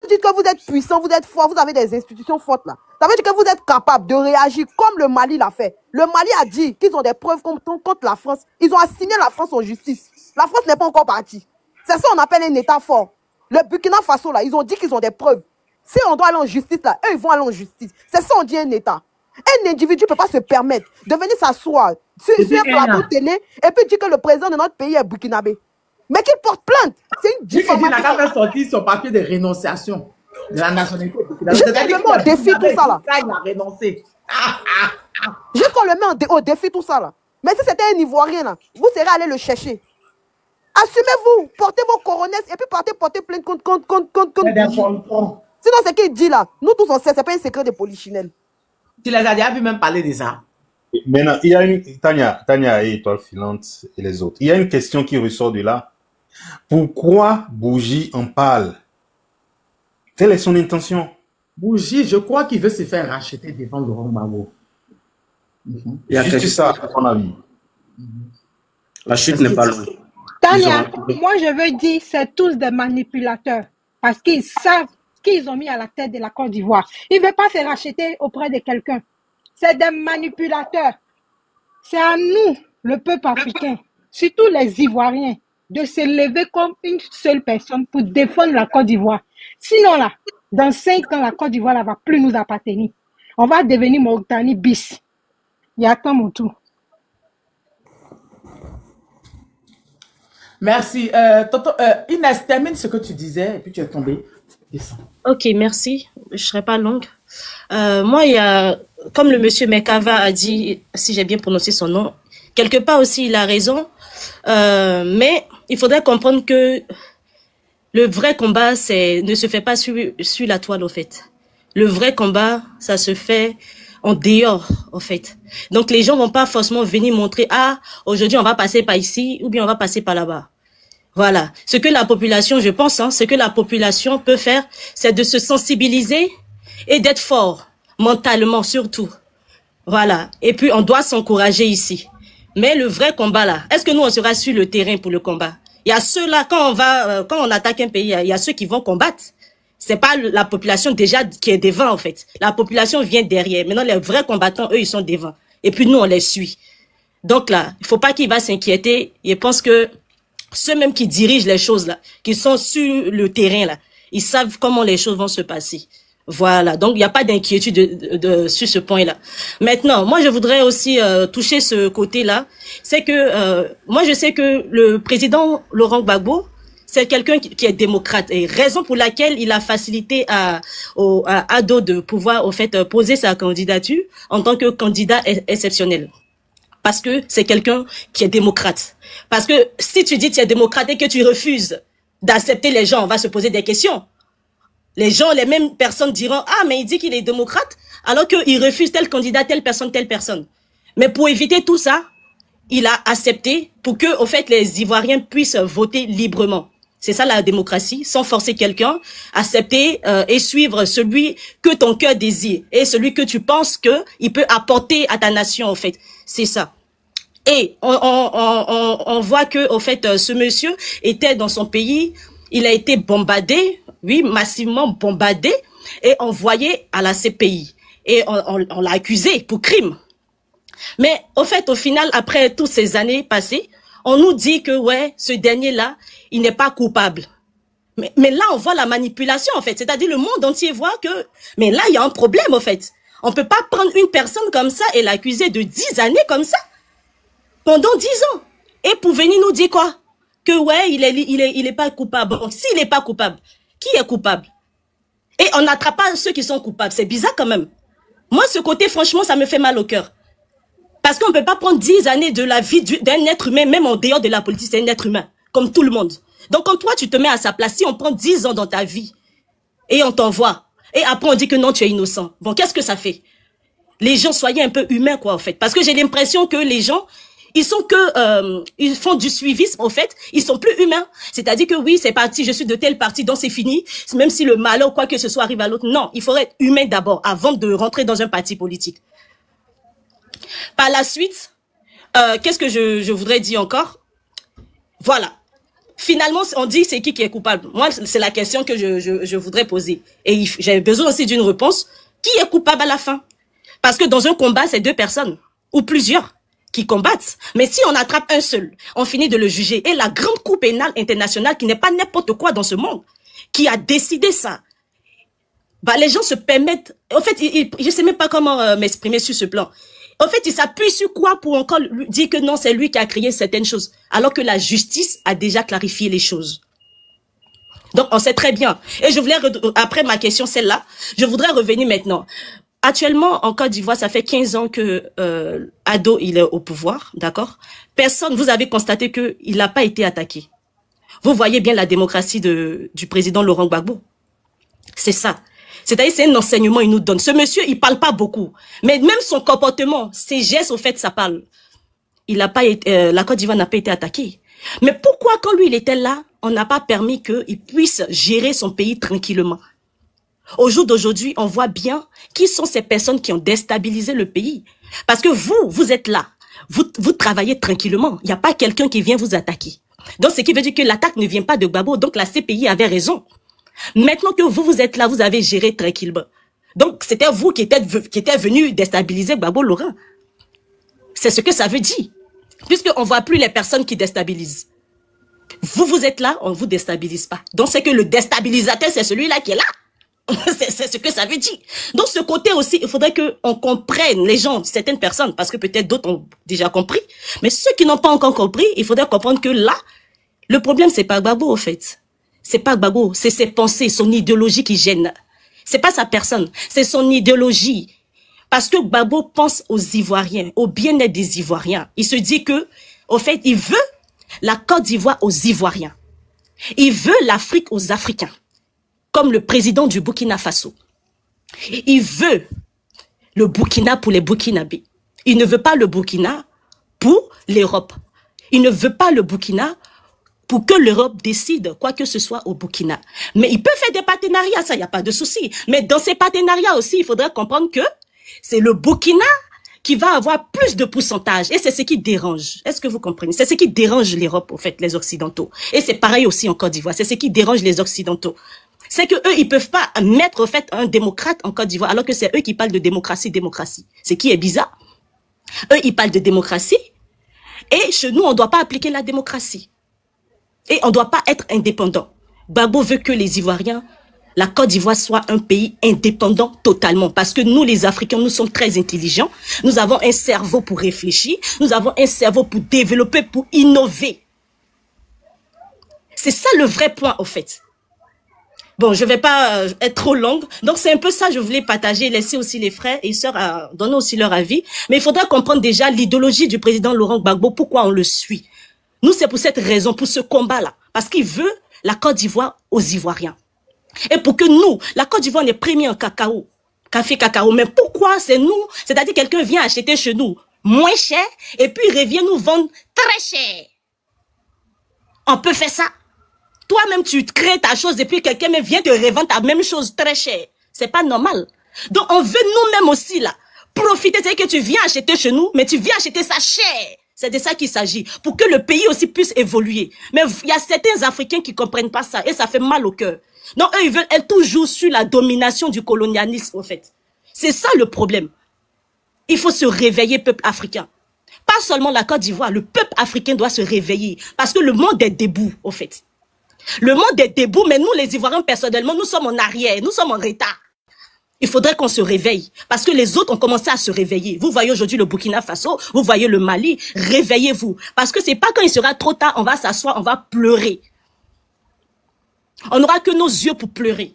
dites que vous êtes puissant, vous êtes fort, vous avez des institutions fortes là. Ça veut dire que vous êtes capable de réagir comme le Mali l'a fait. Le Mali a dit qu'ils ont des preuves contre la France. Ils ont assigné la France en justice. La France n'est pas encore partie. C'est ça qu'on appelle un État fort. Le Burkina Faso là, ils ont dit qu'ils ont des preuves. Si on doit aller en justice là, eux ils vont aller en justice. C'est ça on dit un État. Un individu ne peut pas se permettre de venir s'asseoir sur un plateau télé et puis dire que le président de notre pays est burkinabé. Mais qu'il porte plainte. C'est une diffamation. Il n'a qu'à sortir son papier de rénonciation de la nationalité burkinabé. Juste qu'on le met au défi tout ça là. Il a renoncé. Juste qu'on le met au défi tout ça là. Mais si c'était un Ivoirien là, vous serez allé le chercher. Assumez-vous, portez vos coronesses et puis portez plainte contre. Sinon c'est qu'il dit là. Nous tous on sait, c'est pas un secret de polichinelle. Tu les as déjà vu même parler de ça. Maintenant, il y a une Tania et Étoile Filante et les autres. Il y a une question qui ressort de là. Pourquoi Bougie en parle? Quelle est son intention? Bougie, je crois qu'il veut se faire racheter devant Laurent Gbagbo. Juste ça, à ton avis. La chute n'est pas loin. Tania, moi je veux dire, c'est tous des manipulateurs. Parce qu'ils savent qu'ils ont mis à la tête de la Côte d'Ivoire. Ils ne veulent pas se racheter auprès de quelqu'un. C'est des manipulateurs. C'est à nous, le peuple africain, surtout les Ivoiriens, de se lever comme une seule personne pour défendre la Côte d'Ivoire. Sinon là, dans 5 ans, la Côte d'Ivoire ne va plus nous appartenir. On va devenir Mauritanie bis. Il y a tant mon tour. Merci. Inès, termine ce que tu disais et puis tu es tombée. Ok, merci. Je ne serai pas longue. Moi, il y a, comme le monsieur Mekava a dit, si j'ai bien prononcé son nom, quelque part aussi, il a raison. Mais il faudrait comprendre que le vrai combat, ne se fait pas sur la toile, au fait. Le vrai combat, ça se fait en dehors, au fait. Donc, les gens vont pas forcément venir montrer, ah, aujourd'hui, on va passer par ici, ou bien on va passer par là-bas. Voilà. Ce que la population, je pense, ce que la population peut faire, c'est de se sensibiliser et d'être fort, mentalement surtout. Voilà. Et puis, on doit s'encourager ici. Mais le vrai combat, là, est-ce que nous, on sera sur le terrain pour le combat? Il y a ceux-là, quand on attaque un pays, il y a ceux qui vont combattre. C'est pas la population déjà qui est devant, en fait. La population vient derrière. Maintenant, les vrais combattants, eux, ils sont devant. Et puis, nous, on les suit. Donc là, il faut pas qu'il va s'inquiéter. Je pense que ceux même qui dirigent les choses là, qui sont sur le terrain là, ils savent comment les choses vont se passer. Voilà, donc il n'y a pas d'inquiétude sur ce point-là. Maintenant, moi je voudrais aussi toucher ce côté-là, c'est que moi je sais que le président Laurent Gbagbo, c'est quelqu'un qui est démocrate, et raison pour laquelle il a facilité à Ado de pouvoir au fait poser sa candidature en tant que candidat exceptionnel. Parce que c'est quelqu'un qui est démocrate. Parce que si tu dis que tu es démocrate et que tu refuses d'accepter les gens, on va se poser des questions. Les gens, les mêmes personnes diront, ah, mais il dit qu'il est démocrate, alors qu'il refuse tel candidat, telle personne, telle personne. Mais pour éviter tout ça, il a accepté pour que, au fait, les Ivoiriens puissent voter librement. C'est ça la démocratie, sans forcer quelqu'un, accepter et suivre celui que ton cœur désire et celui que tu penses que il peut apporter à ta nation, en fait. C'est ça. Et on voit que, au fait, ce monsieur était dans son pays, il a été bombardé, oui, massivement bombardé et envoyé à la CPI. Et on l'a accusé pour crime. Mais au fait, au final, après toutes ces années passées, on nous dit que, ouais, ce dernier-là, il n'est pas coupable. Mais là, on voit la manipulation, en fait. C'est-à-dire, le monde entier voit que... Mais là, il y a un problème, en fait. On peut pas prendre une personne comme ça et l'accuser de 10 années comme ça. Pendant 10 ans. Et pour venir nous dire quoi? Que, ouais, il est pas coupable. Bon, s'il n'est pas coupable, qui est coupable? Et on n'attrape pas ceux qui sont coupables. C'est bizarre, quand même. Moi, ce côté, franchement, ça me fait mal au cœur. Parce qu'on ne peut pas prendre 10 années de la vie d'un être humain, même en dehors de la politique, c'est un être humain, comme tout le monde. Donc quand toi, tu te mets à sa place, si on prend 10 ans dans ta vie, et on t'envoie, et après on dit que non, tu es innocent, bon, qu'est-ce que ça fait? Les gens, soyez un peu humains, quoi, en fait. Parce que j'ai l'impression que les gens, ils sont que, ils font du suivisme, en fait, ils sont plus humains. C'est-à-dire que oui, c'est parti, je suis de telle partie, donc c'est fini, même si le malheur ou quoi que ce soit arrive à l'autre. Non, il faudrait être humain d'abord, avant de rentrer dans un parti politique. Par la suite, qu'est-ce que je voudrais dire encore? Voilà. Finalement, on dit c'est qui est coupable. Moi, c'est la question que je voudrais poser. Et j'ai besoin aussi d'une réponse. Qui est coupable à la fin? Parce que dans un combat, c'est 2 personnes ou plusieurs qui combattent. Mais si on attrape un seul, on finit de le juger. Et la grande Cour pénale internationale, qui n'est pas n'importe quoi dans ce monde, qui a décidé ça, bah, les gens se permettent... En fait, je sais même pas comment m'exprimer sur ce plan. En fait, il s'appuie sur quoi pour encore dire que non, c'est lui qui a créé certaines choses, alors que la justice a déjà clarifié les choses. Donc, on sait très bien. Et je voulais, après ma question, celle-là, je voudrais revenir maintenant. Actuellement, en Côte d'Ivoire, ça fait 15 ans que Ado, il est au pouvoir, d'accord? Personne, vous avez constaté qu'il n'a pas été attaqué. Vous voyez bien la démocratie du président Laurent Gbagbo. C'est ça. C'est-à-dire, c'est un enseignement qu'il nous donne. Ce monsieur, il parle pas beaucoup. Mais même son comportement, ses gestes, au fait, ça parle. Il a pas été, la Côte d'Ivoire n'a pas été attaquée. Mais pourquoi, quand lui, il était là, on n'a pas permis qu'il puisse gérer son pays tranquillement? Au jour d'aujourd'hui, on voit bien qui sont ces personnes qui ont déstabilisé le pays. Parce que vous êtes là. Vous travaillez tranquillement. Il n'y a pas quelqu'un qui vient vous attaquer. Donc, ce qui veut dire que l'attaque ne vient pas de Gbagbo. Donc, la CPI avait raison. Maintenant que vous êtes là, vous avez géré tranquillement. Donc, c'était vous qui étiez venu déstabiliser Gbagbo Laurent. C'est ce que ça veut dire. Puisqu'on ne voit plus les personnes qui déstabilisent. Vous êtes là, on ne vous déstabilise pas. Donc, c'est que le déstabilisateur, c'est celui-là qui est là. C'est ce que ça veut dire. Donc, ce côté aussi, il faudrait qu'on comprenne les gens, certaines personnes, parce que peut-être d'autres ont déjà compris. Mais ceux qui n'ont pas encore compris, il faudrait comprendre que là, le problème, c'est pas Gbagbo, au fait. C'est pas Gbagbo, c'est ses pensées, son idéologie qui gêne. C'est pas sa personne, c'est son idéologie. Parce que Gbagbo pense aux Ivoiriens, au bien-être des Ivoiriens. Il se dit que, au fait, il veut la Côte d'Ivoire aux Ivoiriens. Il veut l'Afrique aux Africains. Comme le président du Burkina Faso. Il veut le Burkina pour les Burkinabés. Il ne veut pas le Burkina pour l'Europe. Il ne veut pas le Burkina pour que l'Europe décide quoi que ce soit au Burkina. Mais il peut faire des partenariats, ça, il n'y a pas de souci. Mais dans ces partenariats aussi, il faudrait comprendre que c'est le Burkina qui va avoir plus de pourcentage. Et c'est ce qui dérange. Est-ce que vous comprenez? C'est ce qui dérange l'Europe, au fait, les Occidentaux. Et c'est pareil aussi en Côte d'Ivoire. C'est ce qui dérange les Occidentaux. C'est que eux, ils peuvent pas mettre, au fait, un démocrate en Côte d'Ivoire, alors que c'est eux qui parlent de démocratie. Ce qui est bizarre. Eux, ils parlent de démocratie. Et chez nous, on ne doit pas appliquer la démocratie. Et on ne doit pas être indépendant. Gbagbo veut que les Ivoiriens, la Côte d'Ivoire soit un pays indépendant totalement. Parce que nous, les Africains, nous sommes très intelligents. Nous avons un cerveau pour réfléchir. Nous avons un cerveau pour développer, pour innover. C'est ça le vrai point, au fait. Bon, je ne vais pas être trop longue. Donc, c'est un peu ça que je voulais partager, laisser aussi les frères et sœurs donner aussi leur avis. Mais il faudra comprendre déjà l'idéologie du président Laurent Gbagbo, pourquoi on le suit. Nous, c'est pour cette raison, pour ce combat-là. Parce qu'il veut la Côte d'Ivoire aux Ivoiriens. Et pour que nous, la Côte d'Ivoire n'est premier en cacao, café cacao. Mais pourquoi c'est nous? C'est-à-dire quelqu'un vient acheter chez nous moins cher et puis il revient nous vendre très cher. On peut faire ça. Toi-même, tu crées ta chose et puis quelqu'un vient te revendre ta même chose très cher. C'est pas normal. Donc, on veut nous-mêmes aussi, là, profiter. C'est que tu viens acheter chez nous, mais tu viens acheter ça cher. C'est de ça qu'il s'agit, pour que le pays aussi puisse évoluer. Mais il y a certains Africains qui comprennent pas ça, et ça fait mal au cœur. Donc, eux, ils veulent être toujours sur la domination du colonialisme, en fait. C'est ça le problème. Il faut se réveiller, peuple africain. Pas seulement la Côte d'Ivoire, le peuple africain doit se réveiller. Parce que le monde est debout, en fait. Le monde est debout, mais nous, les Ivoiriens, personnellement, nous sommes en arrière, nous sommes en retard. Il faudrait qu'on se réveille, parce que les autres ont commencé à se réveiller. Vous voyez aujourd'hui le Burkina Faso, vous voyez le Mali, réveillez-vous. Parce que c'est pas quand il sera trop tard, on va s'asseoir, on va pleurer. On n'aura que nos yeux pour pleurer.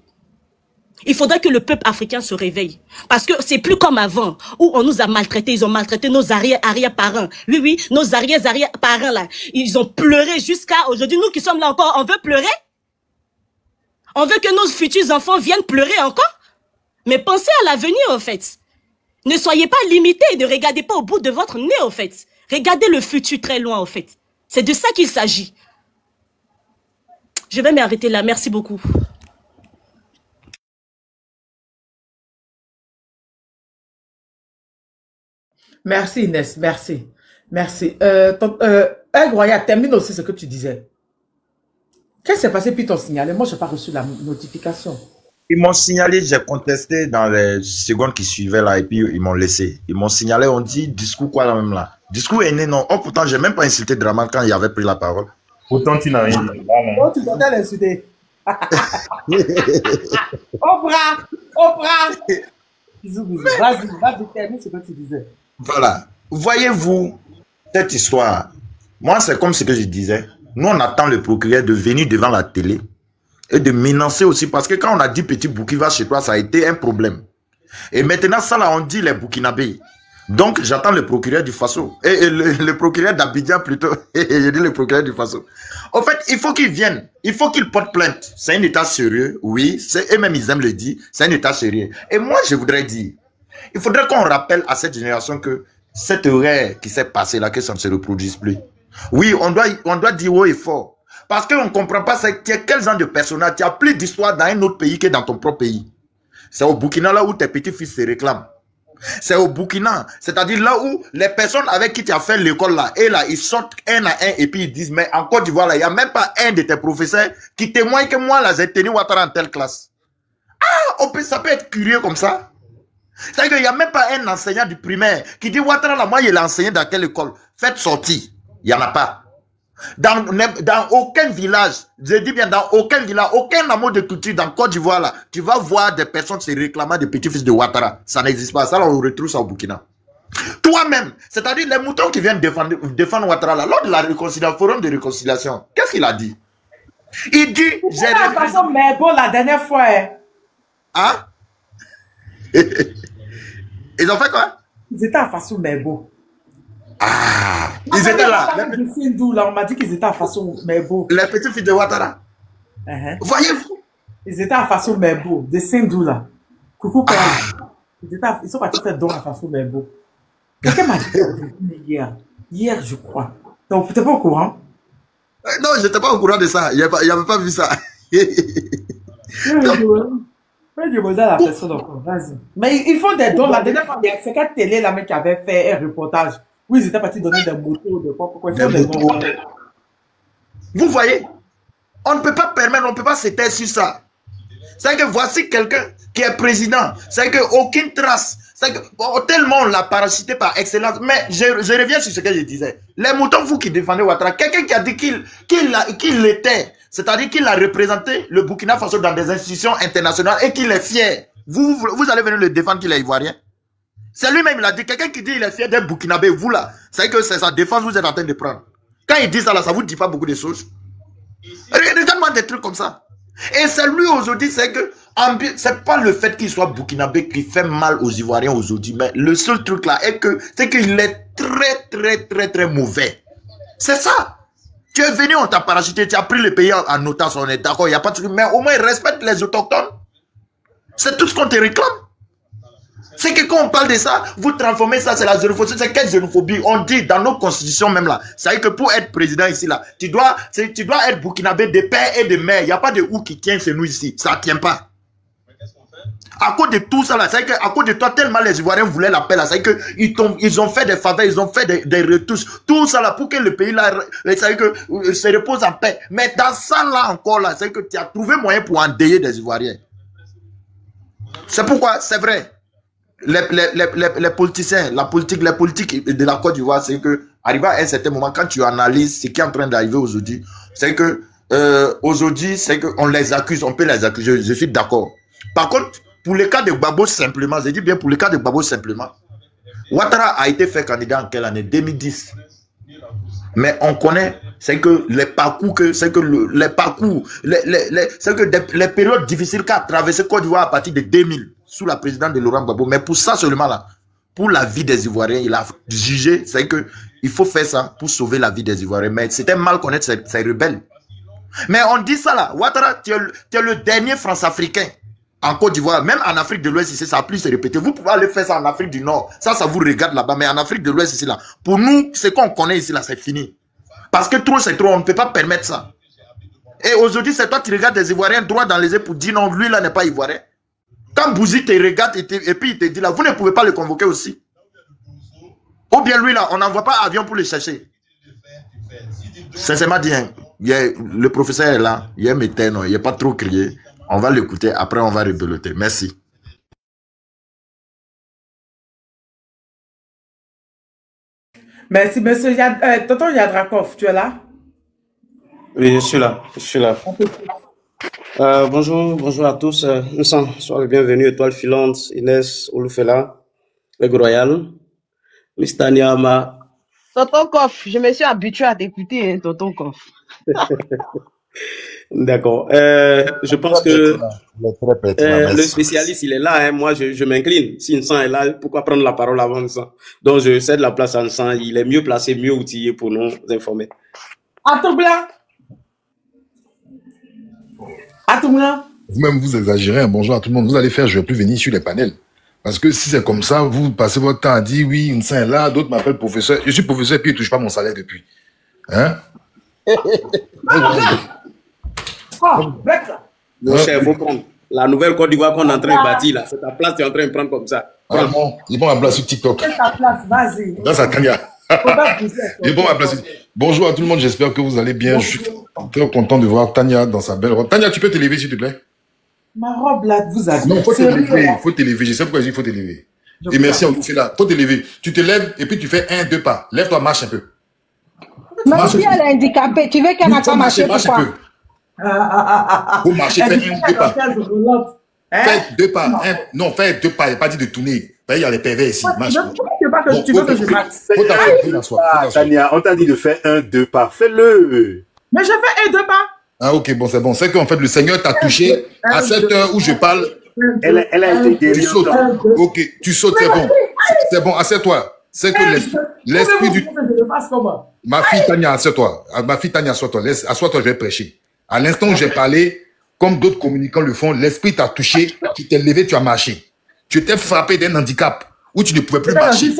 Il faudrait que le peuple africain se réveille. Parce que c'est plus comme avant, où on nous a maltraités, ils ont maltraité nos arrière-parents. Oui, nos arrière-parents là, ils ont pleuré jusqu'à aujourd'hui. Nous qui sommes là encore, on veut pleurer? On veut que nos futurs enfants viennent pleurer encore? Mais pensez à l'avenir, en fait. Ne soyez pas limités et ne regardez pas au bout de votre nez, en fait. Regardez le futur très loin, en fait. C'est de ça qu'il s'agit. Je vais m'arrêter là. Merci beaucoup. Merci Inès, merci. Merci. Incroyable, termine aussi ce que tu disais. Qu'est-ce qui s'est passé puis t'ont signalé? Moi, je n'ai pas reçu la notification. Ils m'ont signalé, j'ai contesté dans les secondes qui suivaient là, et puis ils m'ont laissé. Ils m'ont signalé, on dit discours quoi là même là. Discours aîné, non. Oh, pourtant, j'ai même pas insulté Draman quand il avait pris la parole. Pourtant, tu n'as rien dit. Oh, tu dois l'insulter. Oprah! Vas-y, termine ce que tu disais. Voilà. Voyez-vous, cette histoire, moi, c'est comme ce que je disais. Nous, on attend le procureur de venir devant la télé et de menacer aussi, parce que quand on a dit petit Bouki va chez toi, ça a été un problème. Et maintenant, ça là, on dit les Burkinabés. Donc, j'attends le procureur du Faso. Et le procureur d'Abidjan plutôt. J'ai dit le procureur du Faso. En fait, il faut qu'ils viennent. Il faut qu'ils portent plainte. C'est un état sérieux, oui. Eux-mêmes, ils aiment le dire. C'est un état sérieux. Et moi, je voudrais dire, il faudrait qu'on rappelle à cette génération que cette erreur qui s'est passée là, que ça ne se reproduise plus. Oui, on doit dire haut et fort. Parce qu'on ne comprend pas quel genre de personnage. Tu as plus d'histoire dans un autre pays que dans ton propre pays. C'est au Burkina là où tes petits-fils se réclament. C'est au Burkina, c'est-à-dire là où les personnes avec qui tu as fait l'école là, et là, ils sortent un à un et puis ils disent, mais en Côte d'Ivoire là, il n'y a même pas un de tes professeurs qui témoigne que moi là, j'ai tenu Ouattara en telle classe. Ah, ça peut être curieux comme ça. C'est-à-dire qu'il n'y a même pas un enseignant du primaire qui dit, Ouattara là, moi, il a enseigné dans quelle école? Faites sortir. Il n'y en a pas. Dans aucun village, je dis bien dans aucun village, aucun amour de culture dans Côte d'Ivoire là, tu vas voir des personnes se réclamant des petits-fils de Ouattara. Ça n'existe pas. Ça là, on retrouve ça au Burkina. Toi-même, c'est-à-dire les moutons qui viennent défendre Ouattara là, lors de la réconciliation, forum de réconciliation, qu'est-ce qu'il a dit? Il dit, j'ai représenté Merbo la dernière fois. Hein? Ils ont fait quoi? Ils étaient à Faso Merbo. Ah, ils étaient là. On m'a dit qu'ils étaient à Faso Merbo. Les petits fils de Ouattara. Voyez-vous? Ils étaient à Faso Merbo, de Sindou là. Coucou père. Ils sont partis faire don à Faso Merbo. Quelqu'un m'a dit hier, je crois. Donc, tu n'es pas au courant? Non, je n'étais pas au courant de ça. Il n'y avait pas vu ça. Je demandais à la personne encore. Vas-y. Mais ils font des dons. La dernière fois, c'est quelle télé là qui avait fait un reportage où ils étaient partis donner des motos, de quoi. Ils font des dons. Vous voyez, on ne peut pas permettre, on ne peut pas se taire sur ça. C'est que voici quelqu'un qui est président. C'est qu'aucune trace. C'est que tellement on l'a parachuté par excellence. Mais je reviens sur ce que je disais. Les moutons, vous qui défendez Ouattara, quelqu'un qui a dit qu'il l'était, c'est-à-dire qu'il a représenté le Burkina Faso dans des institutions internationales et qu'il est fier. Vous allez venir le défendre qu'il est ivoirien. C'est lui-même, il a dit, quelqu'un qui dit qu'il est fier d'être Burkinabé, vous là, c'est que c'est sa défense que vous êtes en train de prendre. Quand il dit ça là, ça vous dit pas beaucoup de choses. Regarde-moi des trucs comme ça. Et c'est lui aujourd'hui, c'est que c'est pas le fait qu'il soit burkinabé qui fait mal aux Ivoiriens aujourd'hui, mais le seul truc là c'est qu'il est très mauvais. C'est ça. Tu es venu, on t'a parachuté, tu as pris le pays en otage, on est d'accord, il n'y a pas de truc, mais au moins respecte les autochtones. C'est tout ce qu'on te réclame. C'est que quand on parle de ça, vous transformez ça, c'est la xénophobie. C'est quelle xénophobie? On dit dans nos constitutions même là. C'est-à-dire que pour être président ici là, tu dois être burkinabé de père et de mère. Il n'y a pas de ou qui tient chez nous ici. Ça ne tient pas. À cause de tout ça là, c'est-à-dire qu'à cause de toi, tellement les Ivoiriens voulaient la paix là, c'est-à-dire qu'ils ont fait des faveurs, ils ont fait des retouches. Tout ça là, pour que le pays là, c'est-à-dire que se repose en paix. Mais dans ça là encore là, c'est-à-dire que tu as trouvé moyen pour endeuiller des Ivoiriens. C'est pourquoi, c'est vrai. Les politiciens, les politiques de la Côte d'Ivoire, c'est que, arrivé à un certain moment, quand tu analyses ce qui est en train d'arriver aujourd'hui, c'est que, aujourd'hui, c'est qu'on les accuse, on peut les accuser, je suis d'accord. Par contre, pour le cas de Gbagbo simplement, je dis bien pour le cas de Gbagbo simplement, Ouattara a été fait candidat en quelle année? 2010. Mais on connaît, c'est que les parcours, c'est que les périodes difficiles qu'a traversé Côte d'Ivoire à partir de 2000, sous la présidence de Laurent Gbagbo. Mais pour ça seulement là, pour la vie des Ivoiriens, il a jugé, c'est que il faut faire ça pour sauver la vie des Ivoiriens. Mais c'était mal connaître ces rebelles. Mais on dit ça là, Ouattara, tu es le dernier France-Africain en Côte d'Ivoire, même en Afrique de l'Ouest ici, ça a plus se répéter. Vous pouvez aller faire ça en Afrique du Nord, ça vous regarde là-bas, mais en Afrique de l'Ouest ici là, pour nous, ce qu'on connaît ici là, c'est fini. Parce que trop c'est trop, on ne peut pas permettre ça. Et aujourd'hui, c'est toi qui regardes des Ivoiriens droit dans les yeux pour dire non, lui là n'est pas Ivoirien. Quand Bouzy te regarde et puis il te dit là, vous ne pouvez pas le convoquer aussi. Ou bien lui là, on n'envoie pas avion pour le chercher. Sincèrement dit, hein, le professeur est là. Il est météo, il n'est pas trop crié. On va l'écouter. Après, on va rebeloter. Merci. Merci, monsieur. Tonton Yadrakov, tu es là? Oui, je suis là. Je suis là. Bonjour à tous. Nous sommes les bienvenus. Étoile filante, Inès Olufela, Aigle Royal, Miss Tania Ma. Tonton Koff, je me suis habitué à t'écouter, hein, Tonton Koff. D'accord. Je pense que le spécialiste, il est là. Hein. Moi, je m'incline. Si Nsan est là, pourquoi prendre la parole avant Nsan? Donc, je cède la place à Nsan. Il est mieux placé, mieux outillé pour nous informer. Atoubla. Vous-même, vous exagérez. Hein. Bonjour à tout le monde. Vous allez faire, je ne vais plus venir sur les panels. Parce que si c'est comme ça, vous passez votre temps à dire, oui, Nsan est là, d'autres m'appellent professeur. Je suis professeur et puis ils ne touchent pas mon salaire depuis. Hein? Mon cher, il faut prendre. La nouvelle Côte d'Ivoire qu'on est en train de bâtir, là, c'est ta place, tu es en train de prendre comme ça. Ah bon, ils vont ma place sur TikTok. C'est ta place, vas-y. Dans sa Tania. Ils vont ma place. Bonjour à tout le monde, j'espère que vous allez bien. Je suis très content de voir Tania dans sa belle robe. Tania, tu peux te lever, s'il te plaît? Ma robe, là, vous avez. Non, il faut te lever. Il faut te lever. Je sais pourquoi je dis il faut te lever. Et merci, on vous fait là. Il faut te lever. Tu te lèves et puis tu fais 1, 2 pas. Lève-toi, marche un peu. Même si elle est handicapée, tu veux qu'elle n'a pas marché, pourquoi? Vous marchez, faites 1 ou 2 pas. Faites 2 pas. Non, faites 2 pas. Il n'y a pas dit de tourner. Il y a les pervers ici. Marche. Tu veux que je marche? Tania, on t'a dit de faire 1, 2 pas. Fais-le. Mais je fais 1, 2 pas. Ah, ok, bon, c'est bon. C'est qu'en fait, le Seigneur t'a touché à cette heure où je parle. Elle a été guérie. Tu sautes. Ok, tu sautes, c'est bon. C'est bon, assieds-toi. C'est que l'esprit du... Ma fille Tania, assieds-toi. Ma fille Tania, assois-toi. Assois-toi, je vais prêcher. À l'instant où j'ai parlé, comme d'autres communicants le font, l'esprit t'a touché, tu t'es levé, tu as marché. Tu t'es frappé d'un handicap où tu ne pouvais plus marcher.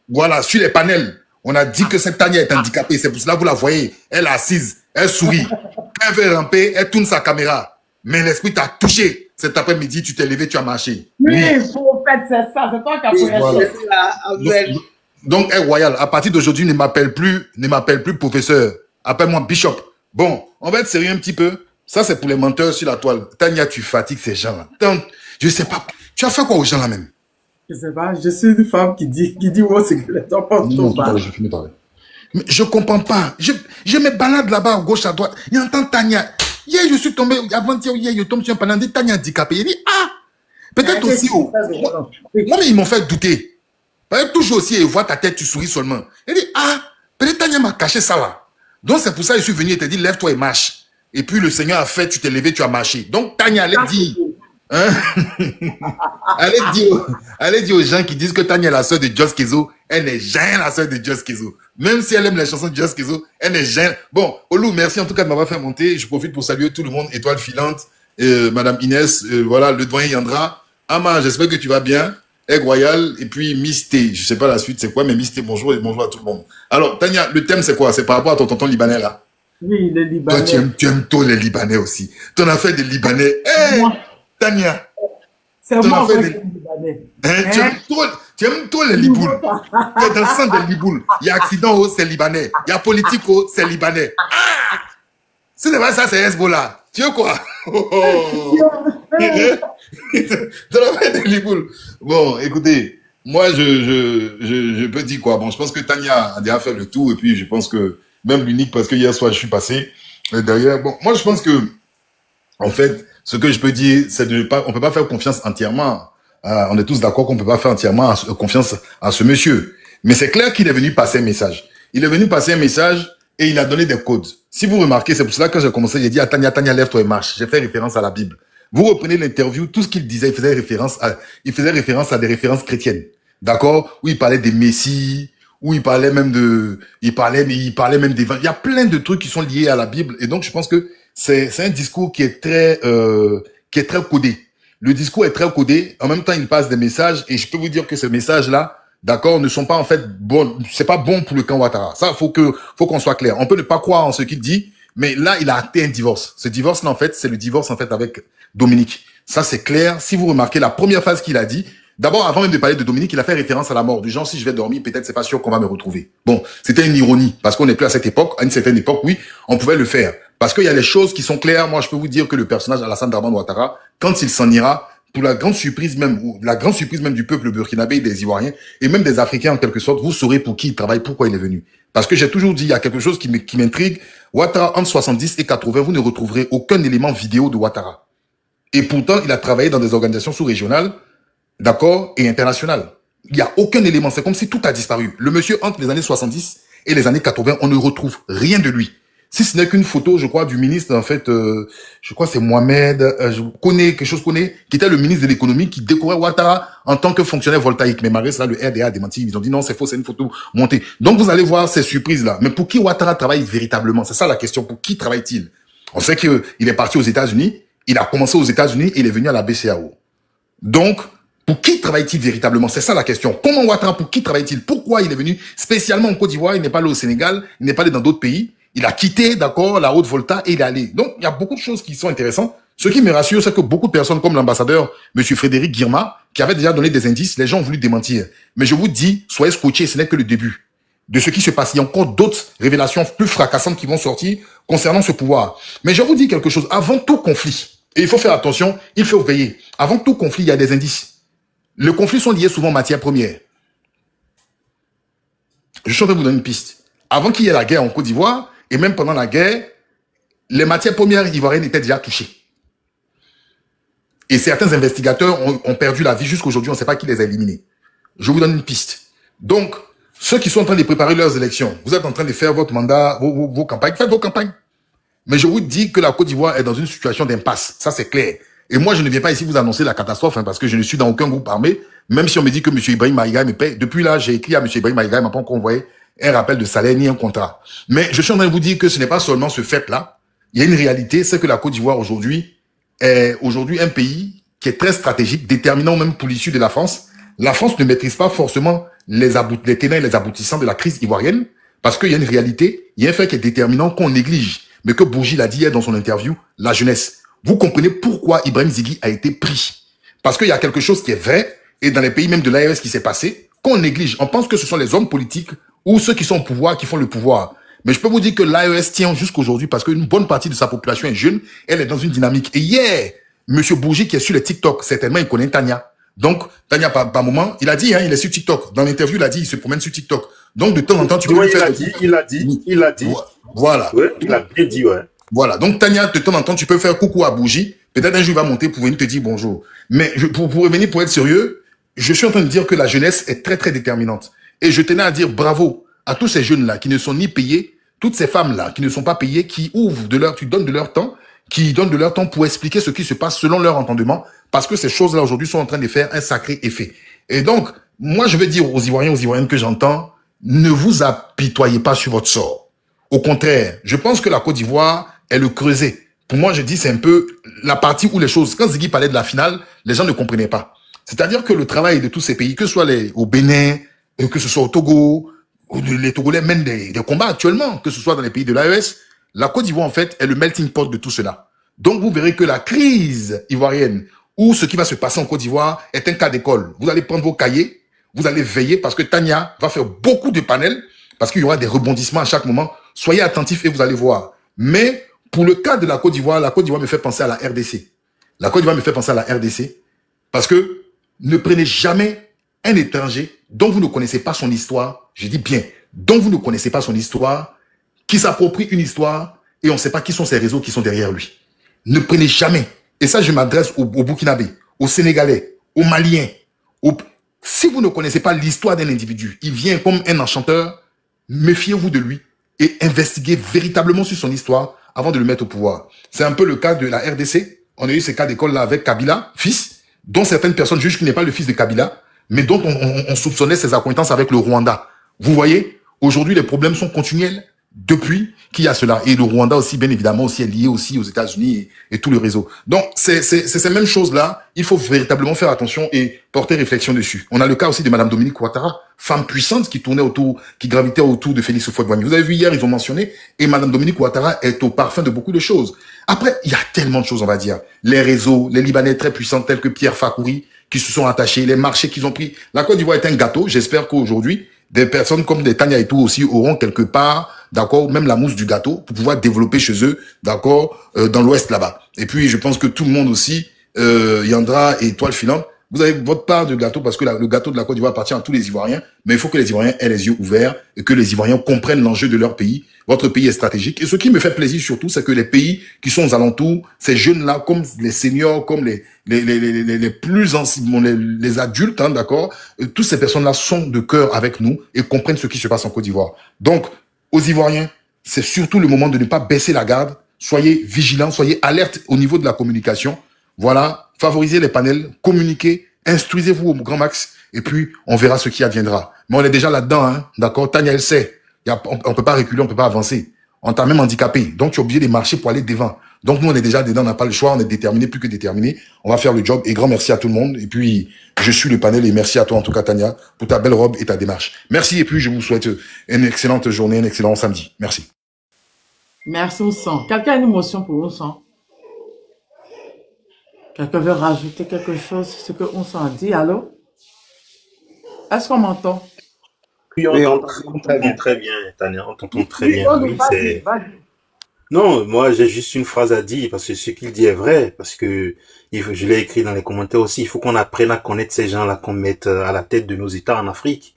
Voilà, sur les panels, on a dit que cette Tania est handicapée. C'est pour cela que vous la voyez. Elle est assise, elle sourit. Quand elle veut ramper, elle tourne sa caméra. Mais l'esprit t'a touché. Cet après-midi, tu t'es levé, tu as marché. Oui, pour fait, c'est ça. C'est toi qui as voilà. Donc, Royal, à partir d'aujourd'hui, ne m'appelle plus professeur. Appelle-moi Bishop. Bon, on va être sérieux un petit peu. Ça, c'est pour les menteurs sur la toile. Tania, tu fatigues ces gens-là. Je sais pas. Tu as fait quoi aux gens là même? Je sais pas. Je suis une femme qui dit oh, c'est que les enfants sont pas. Je finis par là. Mais je comprends pas. Je me balade là-bas à gauche, à droite. Il entend Tania. Hier, je suis tombé, avant-hier, je tombe sur un panel de Tania handicapé. Il dit, ah, peut-être aussi, moi, mais ils m'ont fait douter. Toujours aussi, il voit ta tête, tu souris seulement. Il dit, ah, peut-être Tania m'a caché ça là. Donc, c'est pour ça que je suis venu et te dit, lève-toi et marche. Et puis, le Seigneur a fait, tu t'es levé, tu as marché. Donc, Tania, allez dire, hein? allez dire aux gens qui disent que Tania est la sœur de Just Kezo. Elle n'est jamais la sœur de Just Kezo. Même si elle aime les chansons de Just Kezo, elle n'est jamais... Bon, Olou, merci en tout cas de m'avoir fait monter. Je profite pour saluer tout le monde. Étoile filante, Madame Inès, voilà, le doyen Yandra. Ama, j'espère que tu vas bien. Aigle Royal, et puis Miss T. Je sais pas la suite, c'est quoi, mais Miss T, bonjour et bonjour à tout le monde. Alors, Tania, le thème, c'est quoi? C'est par rapport à ton tonton libanais, là? Oui, les Libanais. Toi, tu aimes trop les Libanais aussi. Ton affaire des Libanais. Hé, Tania. C'est moi, les Libanais. Hein? Tu aimes trop les Liboules. Tu es dans le sang des Liboules. Il y a accident, oh, c'est Libanais. Il y a politique, oh, c'est Libanais. Ah! C'est vrai, ça, c'est Hezbollah. Tu veux quoi? Dans l'affaire des Liboules. Bon, écoutez, moi, je peux dire quoi? Bon, je pense que Tania a déjà fait le tour, et puis je pense que même l'unique, parce que hier soir, je suis passé derrière. Bon, moi, je pense que, en fait, ce que je peux dire, c'est de pas, on peut pas faire confiance entièrement. On est tous d'accord qu'on peut pas faire entièrement confiance à ce monsieur. Mais c'est clair qu'il est venu passer un message. Il est venu passer un message et il a donné des codes. Si vous remarquez, c'est pour cela que j'ai commencé, j'ai dit à Tania, lève-toi et marche. J'ai fait référence à la Bible. Vous reprenez l'interview, tout ce qu'il disait, il faisait référence à des références chrétiennes. D'accord? Où il parlait des messies, où il parlait même il parlait même des vents. Il y a plein de trucs qui sont liés à la Bible. Et donc, je pense que c'est un discours qui est très codé. Le discours est très codé. En même temps, il passe des messages. Et je peux vous dire que ces messages-là, d'accord, ne sont pas en fait bons. C'est pas bon pour le camp Ouattara. Ça, faut qu'on soit clair. On peut ne pas croire en ce qu'il dit, mais là, il a acté un divorce. Ce divorce-là, en fait, c'est le divorce, en fait, avec Dominique. Ça, c'est clair. Si vous remarquez la première phrase qu'il a dit, D'abord, avant même de parler de Dominique, il a fait référence à la mort. Du genre, si je vais dormir, peut-être c'est pas sûr qu'on va me retrouver. Bon, c'était une ironie, parce qu'on n'est plus à cette époque. À une certaine époque, oui, on pouvait le faire. Parce qu'il y a des choses qui sont claires. Moi, je peux vous dire que le personnage Alassane Dramane Ouattara, quand il s'en ira, pour la grande surprise même du peuple burkinabé, des Ivoiriens, et même des Africains en quelque sorte, vous saurez pour qui il travaille, pourquoi il est venu. Parce que j'ai toujours dit, il y a quelque chose qui m'intrigue. Ouattara, entre 70 et 80, vous ne retrouverez aucun élément vidéo de Ouattara. Et pourtant, il a travaillé dans des organisations sous-régionales, d'accord, et internationales. Il n'y a aucun élément. C'est comme si tout a disparu. Le monsieur, entre les années 70 et les années 80, on ne retrouve rien de lui. Si ce n'est qu'une photo, je crois, du ministre, en fait, je crois que c'est Mohamed, qui était le ministre de l'économie, qui décorait Ouattara en tant que fonctionnaire voltaïque. Mais malgré cela, le RDA a démenti. Ils ont dit non, c'est faux, c'est une photo montée. Donc, vous allez voir ces surprises-là. Mais pour qui Ouattara travaille véritablement? C'est ça la question. Pour qui travaille-t-il? On sait qu'il est parti aux États-Unis. Il a commencé aux États-Unis et il est venu à la BCAO. Donc, pour qui travaille-t-il véritablement? C'est ça la question. Comment Ouattara, pour qui travaille-t-il? Pourquoi il est venu spécialement en Côte d'Ivoire? Il n'est pas allé au Sénégal, il n'est pas allé dans d'autres pays. Il a quitté, d'accord, la Haute-Volta et il est allé. Donc, il y a beaucoup de choses qui sont intéressantes. Ce qui me rassure, c'est que beaucoup de personnes comme l'ambassadeur, M. Frédéric Guirma, qui avait déjà donné des indices, les gens ont voulu démentir. Mais je vous dis, soyez scotchés, ce n'est que le début de ce qui se passe. Il y a encore d'autres révélations plus fracassantes qui vont sortir concernant ce pouvoir. Mais je vous dis quelque chose. Avant tout conflit, et il faut faire attention, il faut veiller. Avant tout conflit, il y a des indices. Les conflits sont liés souvent aux matières premières. Je suis en train de vous donner une piste. Avant qu'il y ait la guerre en Côte d'Ivoire, et même pendant la guerre, les matières premières ivoiriennes étaient déjà touchées. Et certains investigateurs ont perdu la vie jusqu'aujourd'hui, on ne sait pas qui les a éliminés. Je vous donne une piste. Donc, ceux qui sont en train de préparer leurs élections, vous êtes en train de faire votre mandat, vos campagnes, faites vos campagnes. Mais je vous dis que la Côte d'Ivoire est dans une situation d'impasse, ça c'est clair. Et moi, je ne viens pas ici vous annoncer la catastrophe, hein, parce que je ne suis dans aucun groupe armé, même si on me dit que M. Ibrahim Maïga me paie. Depuis là, j'ai écrit à M. Ibrahim Maïga, il m'a pas encore envoyé un rappel de salaire ni un contrat. Mais je suis en train de vous dire que ce n'est pas seulement ce fait-là. Il y a une réalité, c'est que la Côte d'Ivoire aujourd'hui est un pays qui est très stratégique, déterminant même pour l'issue de la France. La France ne maîtrise pas forcément les tenants et les aboutissants de la crise ivoirienne, parce qu'il y a une réalité, il y a un fait qui est déterminant qu'on néglige, mais que Bourgi l'a dit hier dans son interview, la jeunesse. Vous comprenez pourquoi Ibrahim Zighi a été pris. Parce qu'il y a quelque chose qui est vrai, et dans les pays même de l'AES qui s'est passé, qu'on néglige. On pense que ce sont les hommes politiques ou ceux qui sont au pouvoir qui font le pouvoir. Mais je peux vous dire que l'AES tient jusqu'aujourd'hui parce qu'une bonne partie de sa population est jeune, elle est dans une dynamique. Et hier, M. Bourgi qui est sur les TikTok, certainement il connaît Tania. Donc, Tania, par moment, il a dit, hein, il est sur TikTok. Dans l'interview, il a dit, il se promène sur TikTok. Donc, de temps en temps, tu peux lui faire... Il a dit. Voilà. Ouais, il a bien dit, ouais. Voilà. Donc, Tania, de temps en temps, tu peux faire coucou à Bourgi. Peut-être un jour, il va monter pour venir te dire bonjour. Mais pour revenir, pour être sérieux, je suis en train de dire que la jeunesse est très, très déterminante. Et je tenais à dire bravo à tous ces jeunes-là qui ne sont ni payés, toutes ces femmes-là qui ne sont pas payées, qui ouvrent qui donnent de leur temps, qui donnent de leur temps pour expliquer ce qui se passe selon leur entendement, parce que ces choses-là aujourd'hui sont en train de faire un sacré effet. Et donc, moi, je veux dire aux Ivoiriens, aux Ivoiriennes que j'entends, ne vous apitoyez pas sur votre sort. Au contraire, je pense que la Côte d'Ivoire est le creuset. Pour moi, je dis, c'est un peu la partie où les choses, quand Zighi parlait de la finale, les gens ne comprenaient pas. C'est-à-dire que le travail de tous ces pays, que ce soit au Bénin, que ce soit au Togo, les Togolais mènent des combats actuellement, que ce soit dans les pays de l'AES, la Côte d'Ivoire, en fait, est le melting pot de tout cela. Donc, vous verrez que la crise ivoirienne, ou ce qui va se passer en Côte d'Ivoire, est un cas d'école. Vous allez prendre vos cahiers, vous allez veiller, parce que Tania va faire beaucoup de panels, parce qu'il y aura des rebondissements à chaque moment. Soyez attentifs et vous allez voir. Mais, pour le cas de la Côte d'Ivoire me fait penser à la RDC. La Côte d'Ivoire me fait penser à la RDC, parce que ne prenez jamais un étranger dont vous ne connaissez pas son histoire, je dis bien, dont vous ne connaissez pas son histoire, qui s'approprie une histoire et on ne sait pas qui sont ces réseaux qui sont derrière lui. Ne prenez jamais, et ça je m'adresse aux Burkinabés, aux Sénégalais, aux Maliens, si vous ne connaissez pas l'histoire d'un individu, il vient comme un enchanteur, méfiez-vous de lui et investiguez véritablement sur son histoire avant de le mettre au pouvoir. C'est un peu le cas de la RDC, on a eu ces cas d'école là avec Kabila, fils, dont certaines personnes jugent qu'il n'est pas le fils de Kabila, mais dont on soupçonnait ses accointances avec le Rwanda. Vous voyez, aujourd'hui, les problèmes sont continuels depuis qu'il y a cela. Et le Rwanda aussi, bien évidemment, aussi est lié aussi aux États-Unis et tout le réseau. Donc, c'est ces mêmes choses-là. Il faut véritablement faire attention et porter réflexion dessus. On a le cas aussi de Madame Dominique Ouattara, femme puissante qui tournait autour, qui gravitait autour de Félix Houphouët-Boigny. Vous avez vu hier, ils ont mentionné, et Madame Dominique Ouattara est au parfum de beaucoup de choses. Après, il y a tellement de choses, on va dire. Les réseaux, les Libanais très puissants tels que Pierre Fakouri, qui se sont attachés, les marchés qu'ils ont pris. La Côte d'Ivoire est un gâteau. J'espère qu'aujourd'hui, des personnes comme des Tania et tout aussi auront quelque part, d'accord, même la mousse du gâteau pour pouvoir développer chez eux, d'accord, dans l'Ouest là-bas. Et puis, je pense que tout le monde aussi, Yandra et Toile Filante, vous avez votre part de gâteau parce que le gâteau de la Côte d'Ivoire appartient à tous les Ivoiriens, mais il faut que les Ivoiriens aient les yeux ouverts et que les Ivoiriens comprennent l'enjeu de leur pays. Votre pays est stratégique. Et ce qui me fait plaisir surtout, c'est que les pays qui sont aux alentours, ces jeunes-là, comme les seniors, comme les plus anciens, les adultes, hein, d'accord, toutes ces personnes-là sont de cœur avec nous et comprennent ce qui se passe en Côte d'Ivoire. Donc, aux Ivoiriens, c'est surtout le moment de ne pas baisser la garde. Soyez vigilants, soyez alertes au niveau de la communication. Voilà, favorisez les panels, communiquez, instruisez-vous au grand max, et puis on verra ce qui adviendra. Mais on est déjà là-dedans, hein, d'accord? Tania, elle sait. On peut pas reculer, on peut pas avancer. On t'a même handicapé. Donc, tu es obligé de marcher pour aller devant. Donc, nous, on est déjà dedans, on n'a pas le choix, on est déterminé, plus que déterminé. On va faire le job. Et grand merci à tout le monde. Et puis, je suis le panel et merci à toi, en tout cas, Tania, pour ta belle robe et ta démarche. Merci. Et puis, je vous souhaite une excellente journée, un excellent samedi. Merci. Merci, Oussan. Quelqu'un a une émotion pour Oussan? Quelqu'un veut rajouter quelque chose sur ce que Oussan a dit? Allô? Est-ce qu'on m'entend? Oui, on t'entend très bien, Tania, on t'entend très bien. Oui, non, moi, j'ai juste une phrase à dire, parce que ce qu'il dit est vrai, parce que je l'ai écrit dans les commentaires aussi, il faut qu'on apprenne à connaître ces gens-là, qu'on mette à la tête de nos États en Afrique.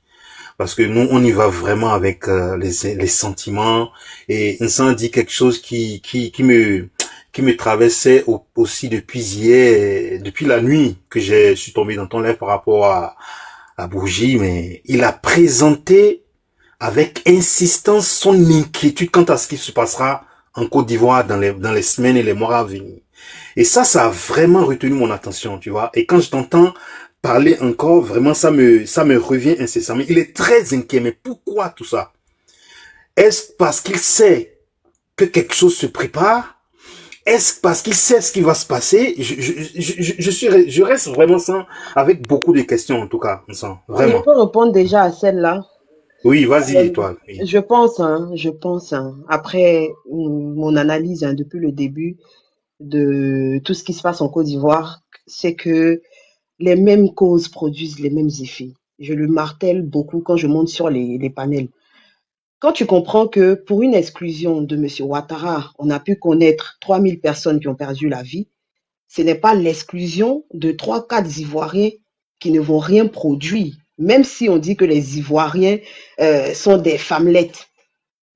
Parce que nous, on y va vraiment avec les sentiments, et Vincent dit quelque chose qui me traversait aussi depuis hier, depuis la nuit que je suis tombé dans ton live par rapport à Bourgi, mais il a présenté avec insistance son inquiétude quant à ce qui se passera en Côte d'Ivoire dans les semaines et les mois à venir. Et ça a vraiment retenu mon attention, tu vois. Et quand je t'entends parler encore, vraiment, ça me revient incessamment. Il est très inquiet, mais pourquoi tout ça? Est-ce parce qu'il sait que quelque chose se prépare? Est-ce parce qu'il sait ce qui va se passer? Je reste vraiment avec beaucoup de questions, en tout cas, vraiment. Je peux répondre déjà à celle-là. Oui, vas-y, toi. Oui. Je pense, après mon analyse depuis le début de tout ce qui se passe en Côte d'Ivoire, c'est que les mêmes causes produisent les mêmes effets. Je le martèle beaucoup quand je monte sur les panels. Quand tu comprends que pour une exclusion de M. Ouattara, on a pu connaître 3000 personnes qui ont perdu la vie, ce n'est pas l'exclusion de 3-4 Ivoiriens qui ne vont rien produire, même si on dit que les Ivoiriens sont des femmelettes.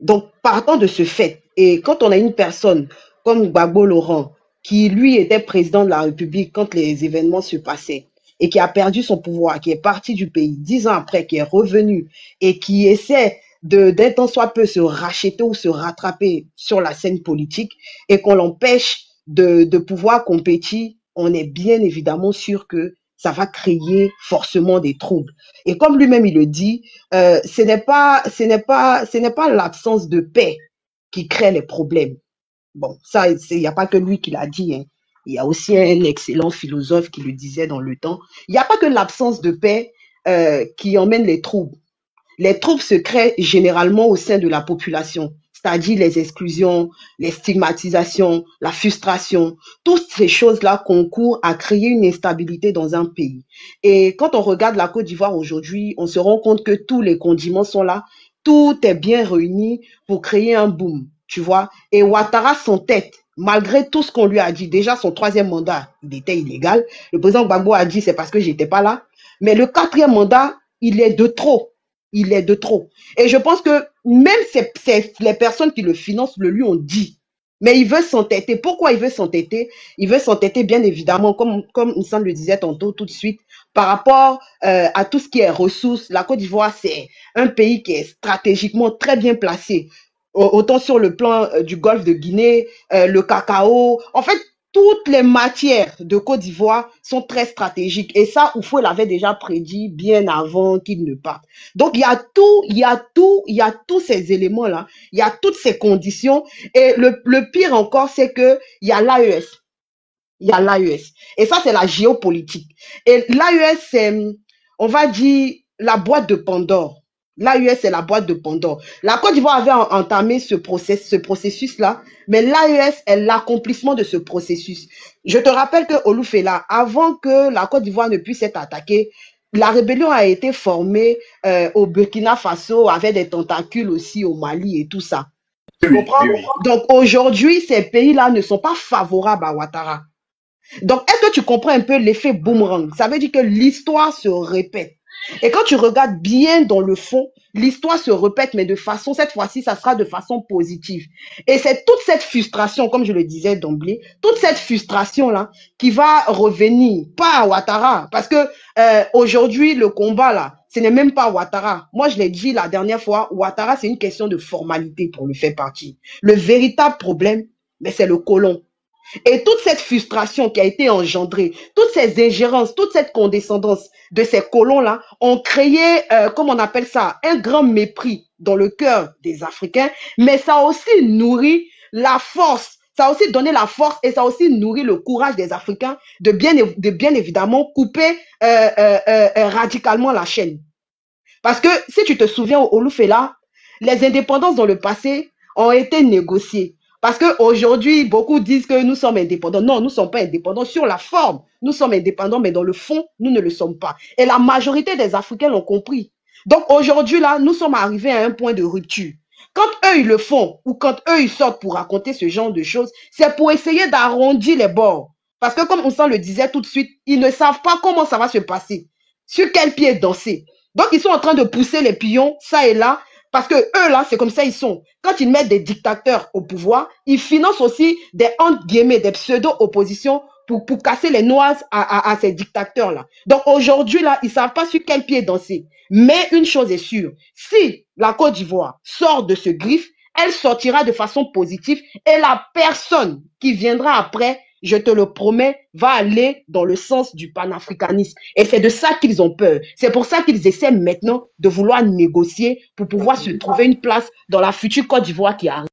Donc, partant de ce fait, et quand on a une personne comme Gbagbo Laurent, qui lui était président de la République quand les événements se passaient, et qui a perdu son pouvoir, qui est parti du pays 10 ans après, qui est revenu, et qui essaie d'un temps soit peu se racheter ou se rattraper sur la scène politique et qu'on l'empêche de pouvoir compétir, on est bien évidemment sûr que ça va créer forcément des troubles. Et comme lui-même il le dit, ce n'est pas l'absence de paix qui crée les problèmes. Bon, ça, il n'y a pas que lui qui l'a dit, hein. Il y a aussi un excellent philosophe qui le disait dans le temps. Il n'y a pas que l'absence de paix qui emmène les troubles. Les troubles se créent généralement au sein de la population, c'est-à-dire les exclusions, les stigmatisations, la frustration. Toutes ces choses-là concourent à créer une instabilité dans un pays. Et quand on regarde la Côte d'Ivoire aujourd'hui, on se rend compte que tous les condiments sont là. Tout est bien réuni pour créer un boom, tu vois. Et Ouattara s'entête, malgré tout ce qu'on lui a dit. Déjà, son 3e mandat, il était illégal. Le président Gbagbo a dit, c'est parce que j'étais pas là. Mais le 4e mandat, il est de trop. Il est de trop. Et je pense que même les personnes qui le financent le lui ont dit. Mais il veut s'entêter. Pourquoi il veut s'entêter? Il veut s'entêter, bien évidemment, comme Nsan le disait tantôt, tout de suite, par rapport à tout ce qui est ressources. La Côte d'Ivoire, c'est un pays qui est stratégiquement très bien placé. Autant sur le plan du golfe de Guinée, le cacao. En fait, toutes les matières de Côte d'Ivoire sont très stratégiques. Et ça, Oufoué l'avait déjà prédit bien avant qu'il ne parte. Donc, il y a tous ces éléments-là. Il y a toutes ces conditions. Et le pire encore, c'est que il y a l'AES. Il y a l'AES. Et ça, c'est la géopolitique. Et l'AES, c'est, on va dire, la boîte de Pandore. L'AES, c'est la boîte de Pandore. La Côte d'Ivoire avait entamé ce processus-là, mais l'AES est l'accomplissement de ce processus. Je te rappelle que Olufela, avant que la Côte d'Ivoire ne puisse être attaquée, la rébellion a été formée au Burkina Faso, avec des tentacules aussi au Mali et tout ça. Tu comprends? Donc aujourd'hui, ces pays-là ne sont pas favorables à Ouattara. Donc, est-ce que tu comprends un peu l'effet boomerang? Ça veut dire que l'histoire se répète. Et quand tu regardes bien dans le fond, l'histoire se répète, mais de façon, cette fois-ci, ça sera de façon positive. Et c'est toute cette frustration, comme je le disais d'emblée, toute cette frustration-là qui va revenir, pas à Ouattara, parce que aujourd'hui, le combat, là, ce n'est même pas Ouattara. Moi, je l'ai dit la dernière fois, Ouattara, c'est une question de formalité pour le faire partie. Le véritable problème, mais c'est le colon. Et toute cette frustration qui a été engendrée, toutes ces ingérences, toute cette condescendance de ces colons-là ont créé, comment on appelle ça, un grand mépris dans le cœur des Africains, mais ça a aussi nourri la force, ça a aussi donné la force et ça a aussi nourri le courage des Africains de bien évidemment couper radicalement la chaîne. Parce que si tu te souviens, au Olufela, les indépendances dans le passé ont été négociées. Parce qu'aujourd'hui, beaucoup disent que nous sommes indépendants. Non, nous ne sommes pas indépendants. Sur la forme, nous sommes indépendants, mais dans le fond, nous ne le sommes pas. Et la majorité des Africains l'ont compris. Donc aujourd'hui, là, nous sommes arrivés à un point de rupture. Quand eux, ils le font, ou quand eux, ils sortent pour raconter ce genre de choses, c'est pour essayer d'arrondir les bords. Parce que comme Oussan le disait tout de suite, ils ne savent pas comment ça va se passer. Sur quel pied danser. Donc, ils sont en train de pousser les pions, ça et là, parce que eux, là, c'est comme ça ils sont. Quand ils mettent des dictateurs au pouvoir, ils financent aussi des, entre guillemets, des pseudo-oppositions pour casser les noix à ces dictateurs-là. Donc aujourd'hui, là, ils ne savent pas sur quel pied danser. Mais une chose est sûre, si la Côte d'Ivoire sort de ce griffe, elle sortira de façon positive et la personne qui viendra après, je te le promets, va aller dans le sens du panafricanisme. Et c'est de ça qu'ils ont peur. C'est pour ça qu'ils essaient maintenant de vouloir négocier pour pouvoir se trouver une place dans la future Côte d'Ivoire qui arrive.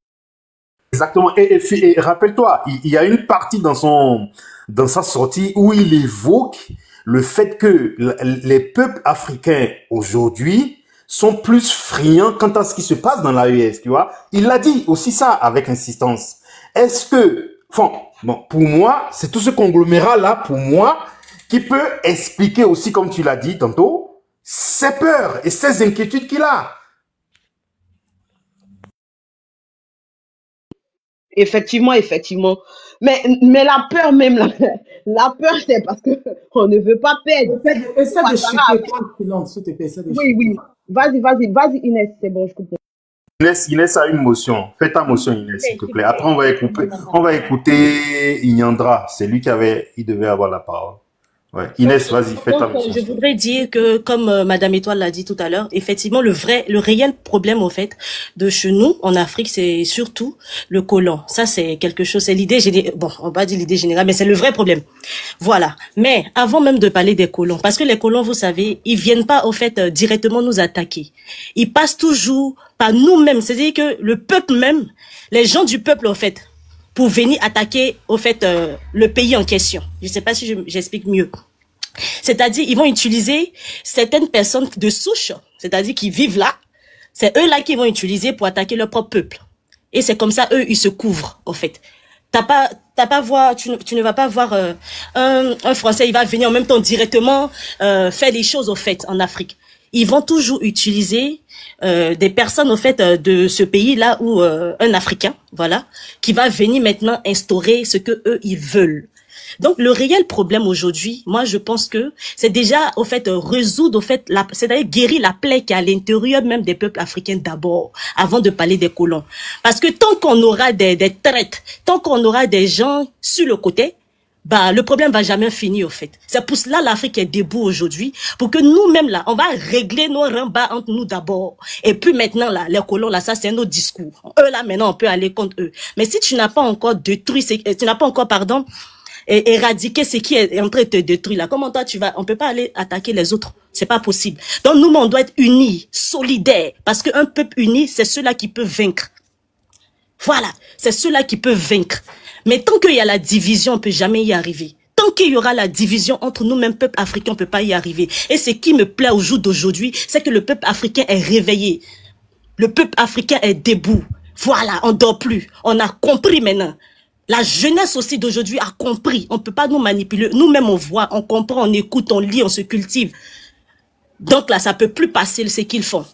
Exactement. Et rappelle-toi, il y a une partie dans sa sortie où il évoque le fait que les peuples africains aujourd'hui sont plus friands quant à ce qui se passe dans l'AES, tu vois. Il l'a dit aussi ça avec insistance. Est-ce que, enfin, bon, pour moi, c'est tout ce conglomérat-là, pour moi, qui peut expliquer aussi, comme tu l'as dit tantôt, ses peurs et ses inquiétudes qu'il a. Effectivement, effectivement. Mais la peur même, la peur, c'est parce que on ne veut pas perdre. Essaie de chuter, toi, s'il te plaît. Oui. Vas-y, Inès, c'est bon, je comprends. Inès a une motion. Fais ta motion, Inès, s'il te plaît. Après, on va écouter Inyandra. C'est lui il devait avoir la parole. Ouais. Inès, vas-y, fais ta motion. Je voudrais dire que, comme Madame Étoile l'a dit tout à l'heure, effectivement, le réel problème, au fait, de chez nous, en Afrique, c'est surtout le colon. Ça, c'est quelque chose, c'est l'idée générale. Bon, on va dire l'idée générale, mais c'est le vrai problème. Voilà. Mais, avant même de parler des colons, parce que les colons, vous savez, ils viennent pas, au fait, directement nous attaquer. Ils passent toujours par nous-mêmes. C'est-à-dire que le peuple même, les gens du peuple, au fait, pour venir attaquer, au fait, le pays en question. Je sais pas si j'explique mieux. C'est-à-dire, ils vont utiliser certaines personnes de souche, c'est-à-dire qui vivent là. C'est eux-là qui vont utiliser pour attaquer leur propre peuple. Et c'est comme ça, eux, ils se couvrent, au fait. Tu ne vas pas voir un Français, il va venir en même temps directement faire des choses, au fait, en Afrique. Ils vont toujours utiliser des personnes, au fait, de ce pays-là ou un Africain, voilà, qui va venir maintenant instaurer ce que eux ils veulent. Donc le réel problème aujourd'hui, moi je pense que c'est déjà, au fait, résoudre, au fait, c'est-à-dire guérir la plaie qui est à l'intérieur même des peuples africains d'abord, avant de parler des colons. Parce que tant qu'on aura des traites, tant qu'on aura des gens sur le côté, bah, le problème va jamais finir, au fait. C'est pour cela l'Afrique est debout aujourd'hui, pour que nous-mêmes, là, on va régler nos rembats entre nous d'abord. Et puis maintenant, là, les colons, là, ça, c'est un autre discours. Eux, là, maintenant, on peut aller contre eux. Mais si tu n'as pas encore détruit, tu n'as pas encore, éradiquer ce qui est en train de te détruire là. Comment toi on peut pas aller attaquer les autres. C'est pas possible. Donc nous, on doit être unis, solidaires, parce qu'un peuple uni, c'est ceux-là qui peuvent vaincre. Voilà, c'est ceux-là qui peuvent vaincre. Mais tant qu'il y a la division, on peut jamais y arriver. Tant qu'il y aura la division entre nous-mêmes, peuple africain, on peut pas y arriver. Et ce qui me plaît au jour d'aujourd'hui, c'est que le peuple africain est réveillé. Le peuple africain est debout. Voilà, on dort plus. On a compris maintenant. La jeunesse aussi d'aujourd'hui a compris. On peut pas nous manipuler. Nous-mêmes, on voit, on comprend, on écoute, on lit, on se cultive. Donc là, ça peut plus passer ce qu'ils font.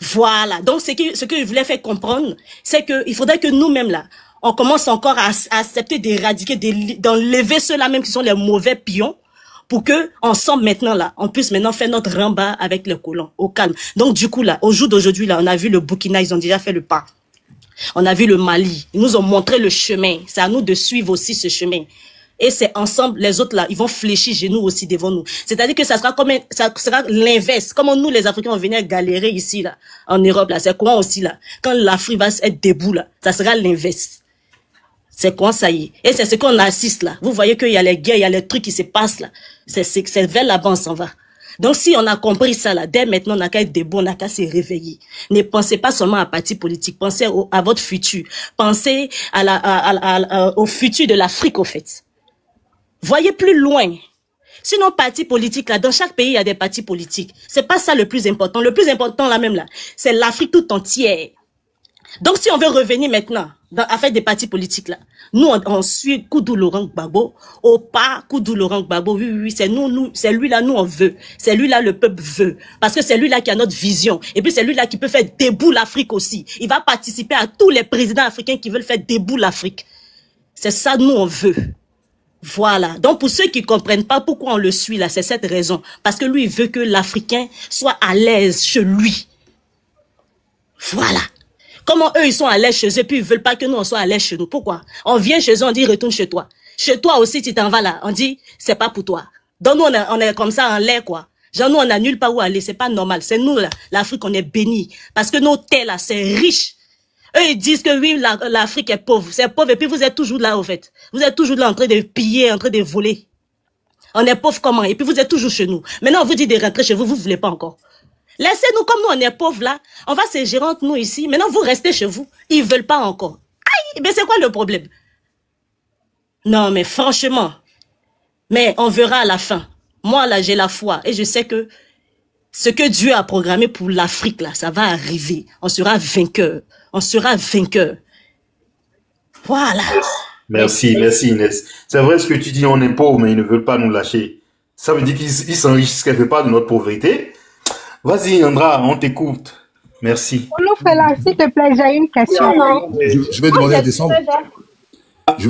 Voilà. Donc, ce que je voulais faire comprendre, c'est que il faudrait que nous-mêmes là, on commence encore à accepter d'éradiquer, d'enlever ceux-là même qui sont les mauvais pions, pour que, ensemble maintenant là, on puisse maintenant faire notre rembat avec les colons, au calme. Donc du coup là, au jour d'aujourd'hui là, on a vu le Burkina, ils ont déjà fait le pas. On a vu le Mali, ils nous ont montré le chemin. C'est à nous de suivre aussi ce chemin. Et c'est ensemble, les autres là, ils vont fléchir genoux aussi devant nous. C'est-à-dire que ça sera l'inverse. Comme nous, les Africains, on venait galérer ici là, en Europe là, c'est quoi aussi là? Quand l'Afrique va être debout là, ça sera l'inverse. C'est quoi ça y est? Et c'est ce qu'on assiste là. Vous voyez qu'il y a les guerres, il y a les trucs qui se passent là. C'est vers là-bas on s'en va. Donc si on a compris ça là, dès maintenant on n'a qu'à être debout, on n'a qu'à se réveiller. Ne pensez pas seulement à parti politique, pensez à votre futur. Pensez au futur de l'Afrique au fait. Voyez plus loin. Sinon, parti politique là, dans chaque pays il y a des partis politiques. C'est pas ça le plus important. Le plus important là même là, c'est l'Afrique tout entière. Donc si on veut revenir maintenant à faire des partis politiques là, nous on suit Koudou Laurent Gbagbo, au pas Koudou Laurent Gbagbo, oui, c'est c'est lui là, nous on veut, c'est lui là le peuple veut, parce que c'est lui là qui a notre vision, et puis c'est lui là qui peut faire debout l'Afrique aussi. Il va participer à tous les présidents africains qui veulent faire debout l'Afrique. C'est ça nous on veut. Voilà. Donc pour ceux qui comprennent pas pourquoi on le suit là, c'est cette raison, parce que lui il veut que l'Africain soit à l'aise chez lui. Voilà. Comment eux, ils sont à l'aise chez eux, puis ils veulent pas que nous, on soit à l'aise chez nous. Pourquoi? On vient chez eux, on dit, retourne chez toi. Chez toi aussi, tu t'en vas là. On dit, c'est pas pour toi. Donc nous, on est comme ça en l'air, quoi. Genre, nous, on a nulle part où aller. C'est pas normal. C'est nous, là, l'Afrique, on est bénis. Parce que nos terres, là, c'est riche. Eux, ils disent que oui, l'Afrique est pauvre. C'est pauvre. Et puis vous êtes toujours là, au fait. Vous êtes toujours là en train de piller, en train de voler. On est pauvre comment? Et puis vous êtes toujours chez nous. Maintenant, on vous dit de rentrer chez vous, vous voulez pas encore. Laissez-nous comme nous, on est pauvres là. On va se gérer entre nous ici. Maintenant, vous restez chez vous. Ils veulent pas encore. Aïe, mais c'est quoi le problème? Non, mais franchement. Mais on verra à la fin. Moi, là, j'ai la foi. Et je sais que ce que Dieu a programmé pour l'Afrique, là, ça va arriver. On sera vainqueur. On sera vainqueur. Voilà. Merci Inès. C'est vrai ce que tu dis, on est pauvres, mais ils ne veulent pas nous lâcher. Ça veut dire qu'ils s'enrichissent quelque part de notre pauvreté. Vas-y, Andra, on t'écoute. Merci. Olufela, s'il te plaît, j'ai une question. Je vais demander à descendre. Attends,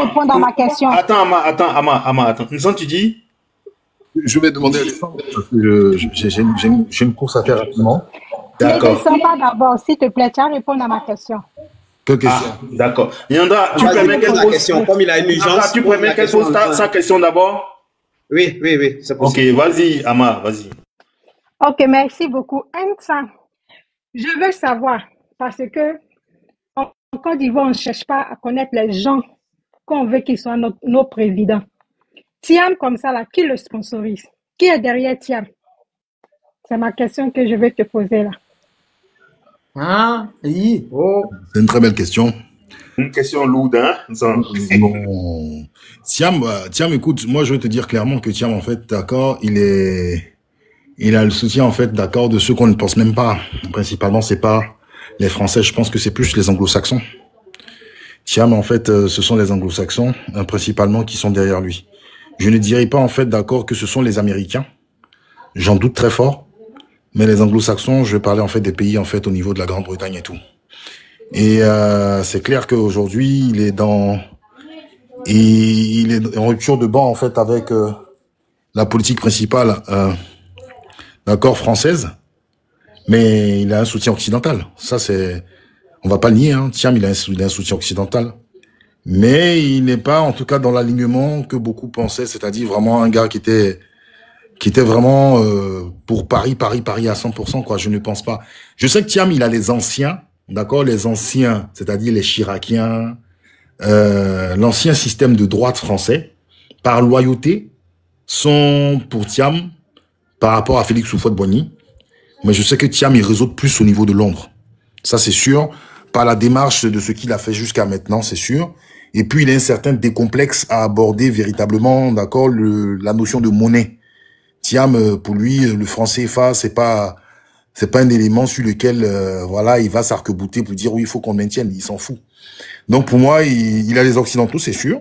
répondre à ma question. Attends, Ama. Nous tu dis? Je vais demander à descendre parce que j'ai une course à faire rapidement. D'accord. Ne descends pas d'abord, s'il te plaît, tiens, répondre à ma question. Quelle question? D'accord. Yandra, tu permets qu'elle pose question, comme il a une urgence. Tu permets qu'elle pose sa question d'abord? Oui, c'est possible. Ok, vas-y, Ama, vas-y. Ok, merci beaucoup. Je veux savoir, parce que en Côte d'Ivoire, on ne cherche pas à connaître les gens qu'on veut qu'ils soient nos présidents. Thiam, comme ça, là, qui le sponsorise? Qui est derrière Thiam? C'est ma question que je vais te poser là. C'est une très belle question. Une question lourde, hein? Bon. Thiam, écoute, moi je veux te dire clairement que Thiam, en fait, d'accord, il a le soutien, en fait, d'accord, de ceux qu'on ne pense même pas. Principalement, c'est pas les Français, je pense que c'est plus les Anglo-Saxons. Thiam, en fait, ce sont les Anglo-Saxons, principalement, qui sont derrière lui. Je ne dirais pas, en fait, d'accord, que ce sont les Américains. J'en doute très fort. Mais les Anglo-Saxons, je vais parler, en fait, des pays, en fait, au niveau de la Grande-Bretagne et tout. Et c'est clair qu'aujourd'hui, il est en rupture de banc en fait avec la politique principale, d'accord, française, mais il a un soutien occidental. Ça c'est, on va pas le nier. Hein. Thiam, il a un soutien occidental, mais il n'est pas, en tout cas, dans l'alignement que beaucoup pensaient, c'est-à-dire vraiment un gars qui était vraiment pour Paris à 100%, quoi. Je ne pense pas. Je sais que Thiam, il a les anciens. D'accord, les anciens, c'est-à-dire les Chiraciens, l'ancien système de droite français, par loyauté, sont pour Thiam par rapport à Félix Houphouët-Boigny. Mais je sais que Thiam, il réseau plus au niveau de Londres. Ça, c'est sûr. Par la démarche de ce qu'il a fait jusqu'à maintenant, c'est sûr. Et puis, il a un certain décomplexe à aborder véritablement, d'accord, la notion de monnaie. Thiam, pour lui, le franc CFA, c'est pas un élément sur lequel, voilà, il va s'arc-bouter pour dire oui, il faut qu'on maintienne. Il s'en fout. Donc, pour moi, il a les Occidentaux, c'est sûr.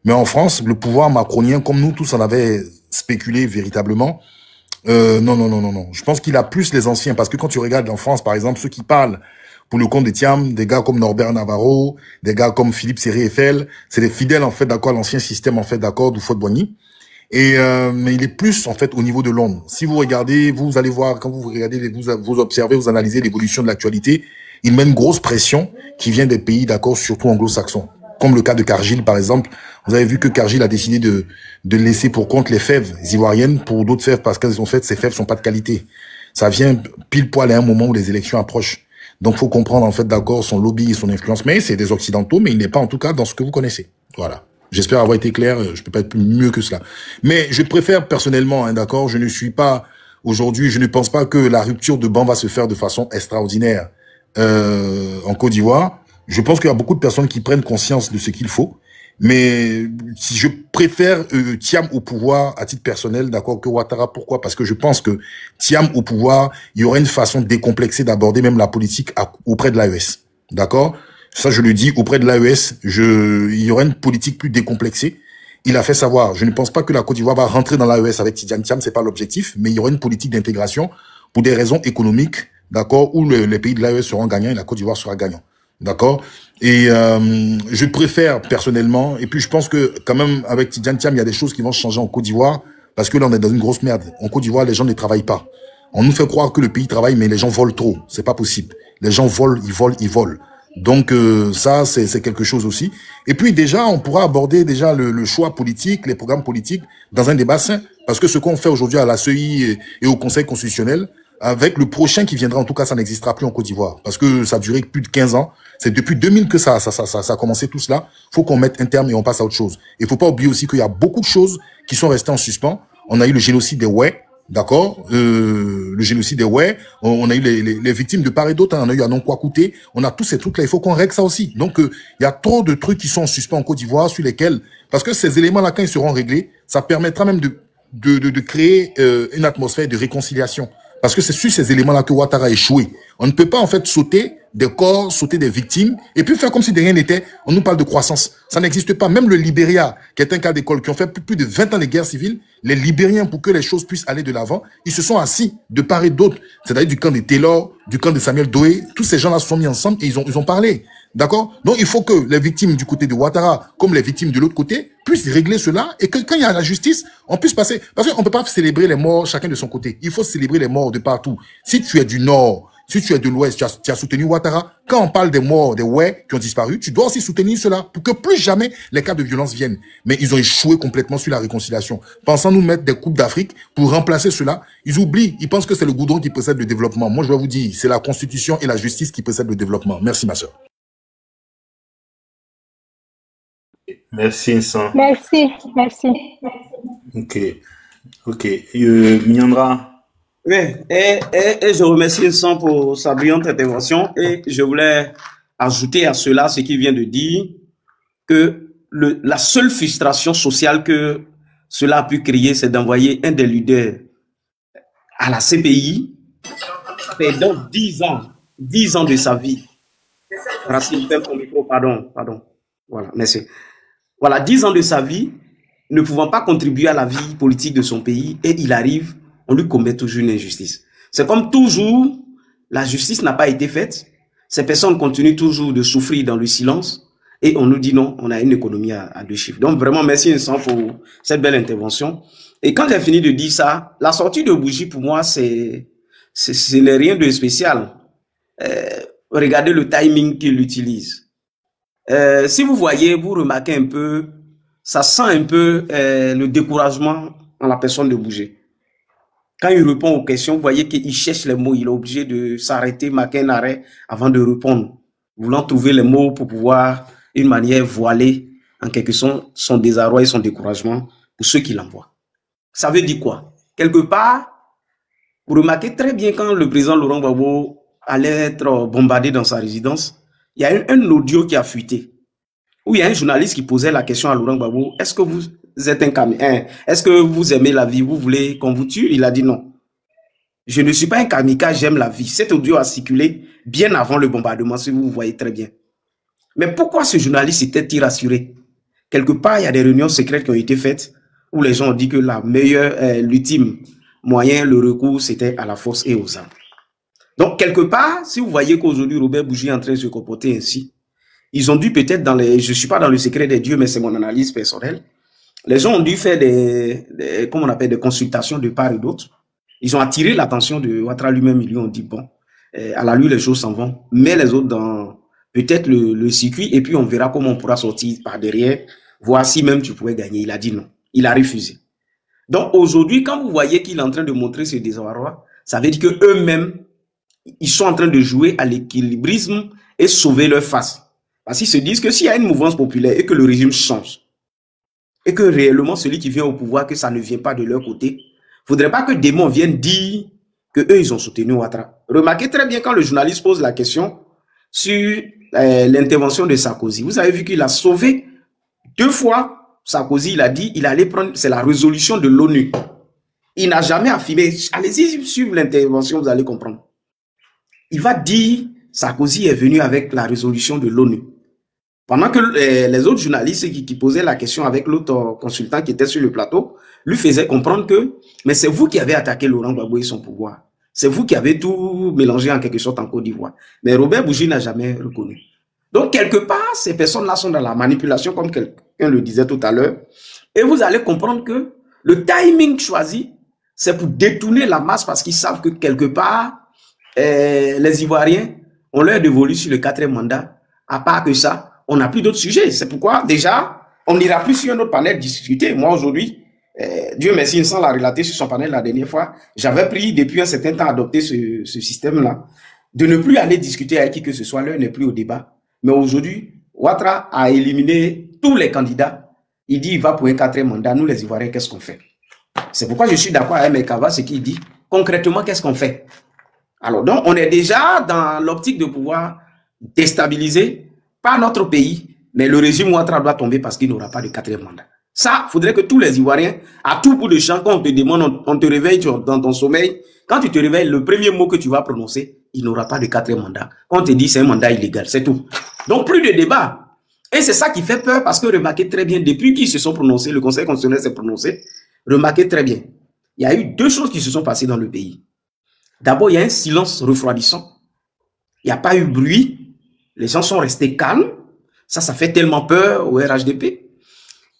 Mais en France, le pouvoir macronien, comme nous tous en avait spéculé véritablement, non. Je pense qu'il a plus les anciens. Parce que quand tu regardes en France, par exemple, ceux qui parlent pour le compte de Thiam, des gars comme Norbert Navarro, des gars comme Philippe Séré-Eiffel, c'est des fidèles, en fait, d'accord, à l'ancien système, en fait, d'accord, d'Houphouët-Boigny. Mais il est plus, en fait, au niveau de Londres. Si vous regardez, vous allez voir, quand vous regardez, vous observez, vous analysez l'évolution de l'actualité, il met une grosse pression qui vient des pays, d'accord, surtout anglo-saxons. Comme le cas de Cargill, par exemple. Vous avez vu que Cargill a décidé de laisser pour compte les fèves ivoiriennes pour d'autres fèves parce qu'elles ont fait, ces fèves sont pas de qualité. Ça vient pile poil à un moment où les élections approchent. Donc, faut comprendre, en fait, d'accord, son lobby et son influence. Mais c'est des Occidentaux, mais il n'est pas, en tout cas, dans ce que vous connaissez. Voilà. J'espère avoir été clair. Je peux pas être mieux que cela. Mais je préfère, personnellement, hein, d'accord, je ne suis pas, aujourd'hui, je ne pense pas que la rupture de banc va se faire de façon extraordinaire, en Côte d'Ivoire. Je pense qu'il y a beaucoup de personnes qui prennent conscience de ce qu'il faut. Mais si je préfère Thiam au pouvoir à titre personnel, d'accord, que Ouattara. Pourquoi? Parce que je pense que Thiam au pouvoir, il y aurait une façon décomplexée d'aborder même la politique auprès de l'AES. D'accord? Ça, je le dis, auprès de l'AES, il y aurait une politique plus décomplexée. Il a fait savoir, je ne pense pas que la Côte d'Ivoire va rentrer dans l'AES avec Tidjane Thiam, c'est pas l'objectif, mais il y aura une politique d'intégration pour des raisons économiques, d'accord, où les pays de l'AES seront gagnants et la Côte d'Ivoire sera gagnant. D'accord? Et je préfère personnellement, et puis je pense que quand même avec Tidjane Thiam, il y a des choses qui vont changer en Côte d'Ivoire, parce que là on est dans une grosse merde. En Côte d'Ivoire, les gens ne travaillent pas. On nous fait croire que le pays travaille, mais les gens volent trop. C'est pas possible. Les gens volent, ils volent. Donc ça, c'est quelque chose aussi. Et puis déjà, on pourra aborder déjà le choix politique, les programmes politiques dans un débat sain, parce que ce qu'on fait aujourd'hui à la CEI et au Conseil constitutionnel, avec le prochain qui viendra, en tout cas, ça n'existera plus en Côte d'Ivoire. Parce que ça a duré plus de 15 ans. C'est depuis 2000 que ça a commencé tout cela. Faut qu'on mette un terme et on passe à autre chose. Et faut pas oublier aussi qu'il y a beaucoup de choses qui sont restées en suspens. On a eu le génocide des Oué, d'accord, le génocide des Oué. On a eu les victimes de part et d'autre. On a eu à Non-Quoi-Coûter. On a tous ces trucs-là. Il faut qu'on règle ça aussi. Donc, il y a trop de trucs qui sont en suspens en Côte d'Ivoire sur lesquels, parce que ces éléments-là, quand ils seront réglés, ça permettra même de créer une atmosphère de réconciliation. Parce que c'est sur ces éléments-là que Ouattara a échoué. On ne peut pas en fait sauter des corps, sauter des victimes, et puis faire comme si de rien n'était. On nous parle de croissance. Ça n'existe pas. Même le Libéria, qui est un cas d'école, qui ont fait plus de 20 ans de guerre civile, les Libériens, pour que les choses puissent aller de l'avant, ils se sont assis de part et d'autre. C'est-à-dire du camp de Taylor, du camp de Samuel Doe. Tous ces gens-là se sont mis ensemble et ils ont parlé. D'accord? Donc, il faut que les victimes du côté de Ouattara, comme les victimes de l'autre côté, puissent régler cela et que quand il y a la justice, on puisse passer. Parce qu'on ne peut pas célébrer les morts chacun de son côté. Il faut célébrer les morts de partout. Si tu es du Nord, si tu es de l'Ouest, tu as soutenu Ouattara. Quand on parle des morts, des Oué qui ont disparu, tu dois aussi soutenir cela pour que plus jamais les cas de violence viennent. Mais ils ont échoué complètement sur la réconciliation. Pensant nous mettre des coupes d'Afrique pour remplacer cela, ils oublient. Ils pensent que c'est le goudron qui possède le développement. Moi, je vais vous dire, c'est la Constitution et la justice qui possèdent le développement. Merci, ma sœur. Merci, Vincent. Merci. Ok. Miandra. Oui, et je remercie Vincent pour sa brillante intervention et je voulais ajouter à cela ce qu'il vient de dire, que la seule frustration sociale que cela a pu créer, c'est d'envoyer un des leaders à la CPI pendant 10 ans de sa vie. Racine, ferme ton micro, pardon. Voilà, merci. Voilà, 10 ans de sa vie, ne pouvant pas contribuer à la vie politique de son pays, et il arrive, on lui commet toujours une injustice. C'est comme toujours, la justice n'a pas été faite, ces personnes continuent toujours de souffrir dans le silence, et on nous dit non, on a une économie à 2 chiffres. Donc vraiment, merci Vincent pour cette belle intervention. Et quand j'ai fini de dire ça, la sortie de Bougie, pour moi, ce n'est rien de spécial. Regardez le timing qu'il utilise. Si vous voyez, vous remarquez un peu, ça sent un peu le découragement en la personne de Bouger. Quand il répond aux questions, vous voyez qu'il cherche les mots, il est obligé de s'arrêter, marquer un arrêt avant de répondre, voulant trouver les mots pour pouvoir une manière voilée, en quelque sorte, son désarroi et son découragement pour ceux qui l'envoient. Ça veut dire quoi? Quelque part, vous remarquez très bien quand le président Laurent Gbagbo allait être bombardé dans sa résidence, il y a un audio qui a fuité, où il y a un journaliste qui posait la question à Laurent Gbagbo, est-ce que vous êtes un kamikaze? Est-ce que vous aimez la vie? Vous voulez qu'on vous tue? Il a dit non. Je ne suis pas un kamikaze, j'aime la vie. Cet audio a circulé bien avant le bombardement, si vous voyez très bien. Mais pourquoi ce journaliste était-il rassuré? Quelque part, il y a des réunions secrètes qui ont été faites où les gens ont dit que la meilleure, l'ultime moyen, le recours, c'était à la force et aux armes. Donc, quelque part, si vous voyez qu'aujourd'hui, Robert Bougie est en train de se comporter ainsi, ils ont dû peut-être dans les... Je ne suis pas dans le secret des dieux, mais c'est mon analyse personnelle. Les gens ont dû faire comment on appelle, des consultations de part et d'autre. Ils ont attiré l'attention de Ouattara lui-même. Ils lui ont dit, bon, à la lui, les choses s'en vont. Mets les autres dans peut-être le circuit et puis on verra comment on pourra sortir par derrière. Voir si même tu pourrais gagner. Il a dit non. Il a refusé. Donc aujourd'hui, quand vous voyez qu'il est en train de montrer ce désarroi, ça veut dire que eux-mêmes, ils sont en train de jouer à l'équilibrisme et sauver leur face. Parce qu'ils se disent que s'il y a une mouvance populaire et que le régime change, et que réellement celui qui vient au pouvoir, que ça ne vient pas de leur côté, il ne faudrait pas que Démon vienne dire que eux ils ont soutenu Ouattara. Remarquez très bien quand le journaliste pose la question sur l'intervention de Sarkozy. Vous avez vu qu'il a sauvé 2 fois. Sarkozy, il a dit, il allait prendre, c'est la résolution de l'ONU. Il n'a jamais affirmé. Allez-y suivre l'intervention, vous allez comprendre. Il va dire, Sarkozy est venu avec la résolution de l'ONU. Pendant que les autres journalistes qui posaient la question avec l'autre consultant qui était sur le plateau, lui faisaient comprendre que, mais c'est vous qui avez attaqué Laurent Gbagbo et son pouvoir. C'est vous qui avez tout mélangé en quelque sorte en Côte d'Ivoire. Mais Robert Bougie n'a jamais reconnu. Donc, quelque part, ces personnes-là sont dans la manipulation, comme quelqu'un le disait tout à l'heure. Et vous allez comprendre que le timing choisi, c'est pour détourner la masse parce qu'ils savent que quelque part, les Ivoiriens ont leur dévolu sur le 4e mandat. À part que ça, on n'a plus d'autres sujets. C'est pourquoi, déjà, on n'ira plus sur un autre panel discuter. Moi, aujourd'hui, Dieu merci, Vincent l'a relaté sur son panel la dernière fois. J'avais pris depuis un certain temps à adopter ce système-là, de ne plus aller discuter avec qui que ce soit. L'heure n'est plus au débat. Mais aujourd'hui, Ouattara a éliminé tous les candidats. Il dit qu'il va pour un 4e mandat. Nous, les Ivoiriens, qu'est-ce qu'on fait? C'est pourquoi je suis d'accord avec Mekava, ce qu'il dit. Concrètement, qu'est-ce qu'on fait? Alors, donc, on est déjà dans l'optique de pouvoir déstabiliser, pas notre pays, mais le régime Ouattara doit tomber parce qu'il n'aura pas de 4e mandat. Ça, il faudrait que tous les Ivoiriens, à tout bout de champ, quand on te demande, on te réveille dans ton sommeil, quand tu te réveilles, le premier mot que tu vas prononcer, il n'aura pas de 4e mandat. Quand on te dit c'est un mandat illégal, c'est tout. Donc, plus de débat. Et c'est ça qui fait peur parce que remarquez très bien, depuis qu'ils se sont prononcés, le Conseil constitutionnel s'est prononcé, remarquez très bien, il y a eu 2 choses qui se sont passées dans le pays. D'abord, il y a un silence refroidissant. Il n'y a pas eu bruit. Les gens sont restés calmes. Ça fait tellement peur au RHDP.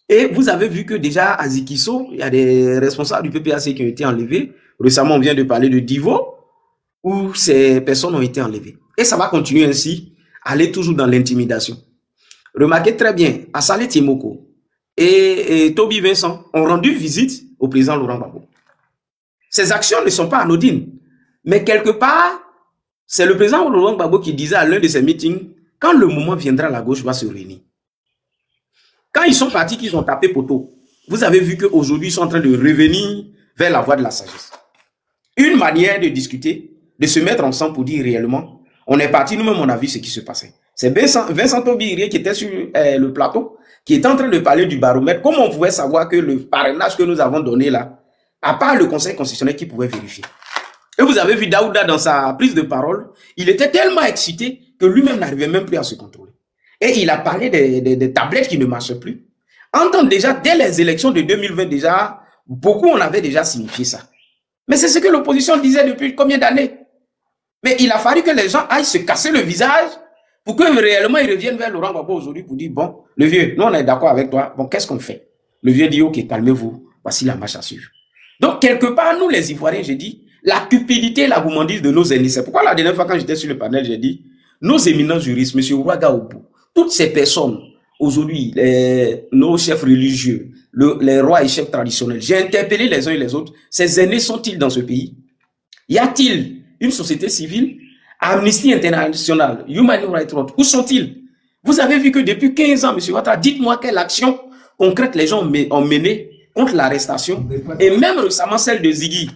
Et vous avez vu que déjà à Zikiso, il y a des responsables du PPAC qui ont été enlevés. Récemment, on vient de parler de Divo, où ces personnes ont été enlevées. Et ça va continuer ainsi, aller toujours dans l'intimidation. Remarquez très bien, Assalé Tiemoko et Toby Vincent ont rendu visite au président Laurent Gbagbo. Ces actions ne sont pas anodines. Mais quelque part, c'est le président Laurent Gbagbo qui disait à l'un de ses meetings, quand le moment viendra, la gauche va se réunir. Quand ils sont partis, qu'ils ont tapé poteau, vous avez vu qu'aujourd'hui, ils sont en train de revenir vers la voie de la sagesse. Une manière de discuter, de se mettre ensemble pour dire réellement, on est parti, nous-mêmes, on a vu ce qui se passait. C'est Vincent Tobiré qui était sur le plateau, qui était en train de parler du baromètre. Comment on pouvait savoir que le parrainage que nous avons donné là, à part le Conseil constitutionnel qui pouvait vérifier. Et vous avez vu Daouda dans sa prise de parole, il était tellement excité que lui-même n'arrivait même plus à se contrôler. Et il a parlé des tablettes qui ne marchaient plus. Entendre déjà, dès les élections de 2020, déjà, beaucoup on avait déjà signifié ça. Mais c'est ce que l'opposition disait depuis combien d'années? Mais il a fallu que les gens aillent se casser le visage pour que réellement ils reviennent vers Laurent Gbagbo aujourd'hui pour dire, bon, le vieux, nous on est d'accord avec toi, bon, qu'est-ce qu'on fait? Le vieux dit, ok, calmez-vous, voici la marche à suivre. Donc, quelque part, nous les Ivoiriens, j'ai dit, la cupidité et la gourmandise de nos aînés. C'est pourquoi la dernière fois quand j'étais sur le panel, j'ai dit, nos éminents juristes, M. Ouagaoubou, toutes ces personnes, aujourd'hui, nos chefs religieux, les rois et chefs traditionnels, j'ai interpellé les uns et les autres, ces aînés sont-ils dans ce pays? Y a-t-il une société civile? Amnesty International, Human Rights Watch, où sont-ils? Vous avez vu que depuis 15 ans, M. Ouattara, dites-moi quelle action concrète les gens ont menée contre l'arrestation. Et même récemment, celle de Ziggy,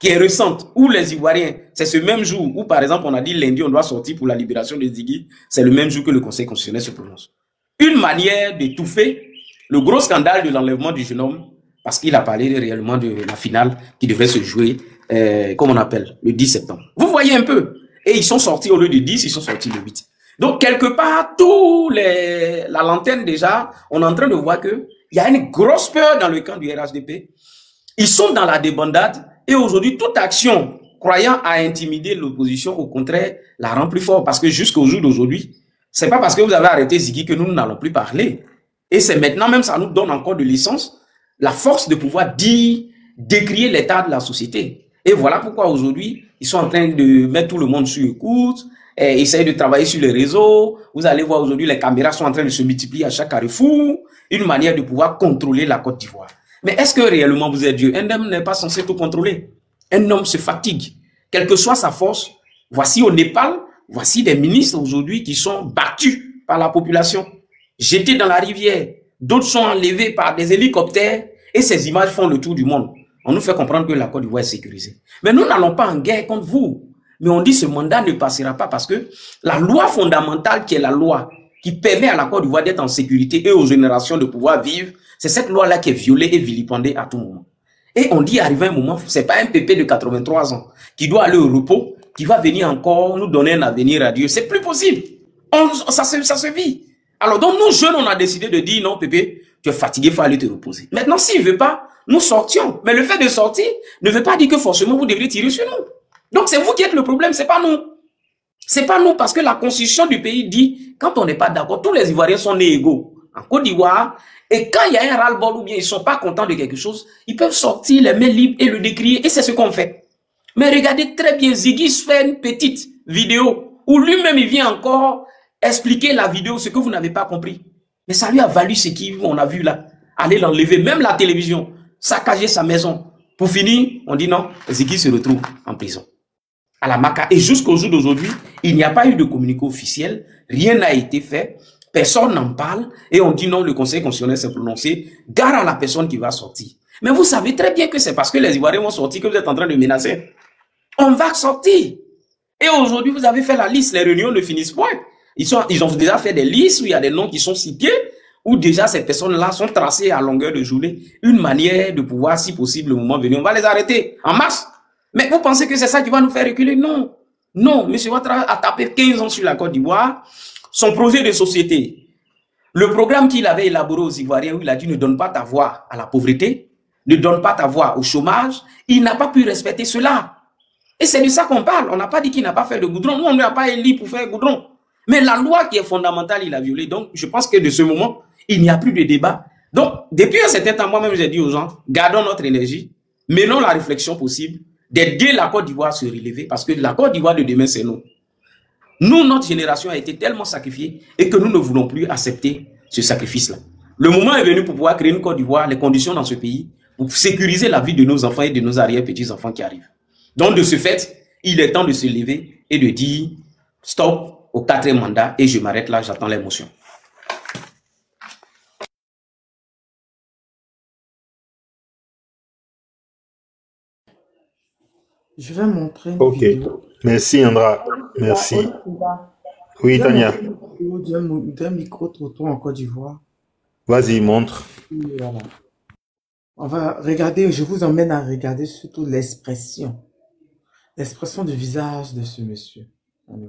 qui est récente, où les Ivoiriens, c'est ce même jour où, par exemple, on a dit lundi, on doit sortir pour la libération de Ziggy, c'est le même jour que le Conseil constitutionnel se prononce. Une manière d'étouffer le gros scandale de l'enlèvement du jeune homme, parce qu'il a parlé réellement de la finale qui devrait se jouer, comme on appelle, le 10 septembre. Vous voyez un peu. Et ils sont sortis au lieu de 10, ils sont sortis le 8. Donc, quelque part, la lanterne déjà, on est en train de voir qu'il y a une grosse peur dans le camp du RHDP. Ils sont dans la débandade et aujourd'hui, toute action croyant à intimider l'opposition, au contraire, la rend plus fort. Parce que jusqu'au jour d'aujourd'hui, c'est pas parce que vous avez arrêté Ziggy que nous n'allons plus parler. Et c'est maintenant même, ça nous donne encore de l'essence, la force de pouvoir dire, décrier l'état de la société. Et voilà pourquoi aujourd'hui, ils sont en train de mettre tout le monde sur écoute, essayent de travailler sur les réseaux. Vous allez voir aujourd'hui, les caméras sont en train de se multiplier à chaque carrefour, une manière de pouvoir contrôler la Côte d'Ivoire. Mais est-ce que réellement vous êtes Dieu? Un homme n'est pas censé tout contrôler. Un homme se fatigue. Quelle que soit sa force, voici au Népal, voici des ministres aujourd'hui qui sont battus par la population, jetés dans la rivière. D'autres sont enlevés par des hélicoptères et ces images font le tour du monde. On nous fait comprendre que la Côte d'Ivoire est sécurisée. Mais nous n'allons pas en guerre contre vous. Mais on dit que ce mandat ne passera pas parce que la loi fondamentale qui est la loi qui permet à la Côte d'Ivoire d'être en sécurité et aux générations de pouvoir vivre, c'est cette loi-là qui est violée et vilipendée à tout moment. Et on dit arrivé un moment, c'est pas un pépé de 83 ans qui doit aller au repos, qui va venir encore nous donner un avenir radieux. C'est plus possible. Ça se vit. Alors donc nous jeunes, on a décidé de dire non pépé, tu es fatigué, il faut aller te reposer. Maintenant, s'il veut pas, nous sortions. Mais le fait de sortir ne veut pas dire que forcément vous devriez tirer sur nous. Donc c'est vous qui êtes le problème, c'est pas nous. C'est pas nous parce que la constitution du pays dit, quand on n'est pas d'accord, tous les Ivoiriens sont nés égaux. En Côte d'Ivoire, et quand il y a un ras-le-bol ou bien ils sont pas contents de quelque chose, ils peuvent sortir les mains libres et le décrier et c'est ce qu'on fait. Mais regardez très bien, Ziggy fait une petite vidéo où lui-même il vient encore expliquer la vidéo, ce que vous n'avez pas compris. Mais ça lui a valu ce qu'on a vu là. Aller l'enlever, même la télévision, saccager sa maison. Pour finir, on dit non, Ziggy se retrouve en prison. À la Maca. Et jusqu'au jour d'aujourd'hui, il n'y a pas eu de communiqué officiel, rien n'a été fait, personne n'en parle, et on dit non, le Conseil constitutionnel s'est prononcé, gare à la personne qui va sortir. Mais vous savez très bien que c'est parce que les Ivoiriens vont sortir que vous êtes en train de menacer. On va sortir. Et aujourd'hui, vous avez fait la liste, les réunions ne finissent point. Ils ont déjà fait des listes où il y a des noms qui sont cités, où déjà ces personnes-là sont tracées à longueur de journée. Une manière de pouvoir, si possible, le moment venu, on va les arrêter en masse. Mais vous pensez que c'est ça qui va nous faire reculer? Non. Non, M. Ouattara a tapé 15 ans sur la Côte d'Ivoire. Son projet de société, le programme qu'il avait élaboré aux Ivoiriens, où il a dit ne donne pas ta voix à la pauvreté, ne donne pas ta voix au chômage, il n'a pas pu respecter cela. Et c'est de ça qu'on parle. On n'a pas dit qu'il n'a pas fait de goudron. Nous, on ne l'a pas élu pour faire goudron. Mais la loi qui est fondamentale, il a violé. Donc, je pense que de ce moment, il n'y a plus de débat. Donc, depuis un certain temps, moi-même, j'ai dit aux gens, gardons notre énergie, menons la réflexion possible, d'aider la Côte d'Ivoire à se relever, parce que la Côte d'Ivoire de demain, c'est nous. Nous, notre génération a été tellement sacrifiée et que nous ne voulons plus accepter ce sacrifice-là. Le moment est venu pour pouvoir créer une Côte d'Ivoire, les conditions dans ce pays, pour sécuriser la vie de nos enfants et de nos arrière-petits-enfants qui arrivent. Donc, de ce fait, il est temps de se lever et de dire stop au 4e mandat et je m'arrête là, j'attends l'émotion. Je vais montrer une vidéo. Merci Andra, merci. Oui, Tania. D'un micro-trottoir en Côte d'Ivoire. Vas-y, montre. Voilà. On va regarder, je vous emmène à regarder surtout l'expression du visage de ce monsieur.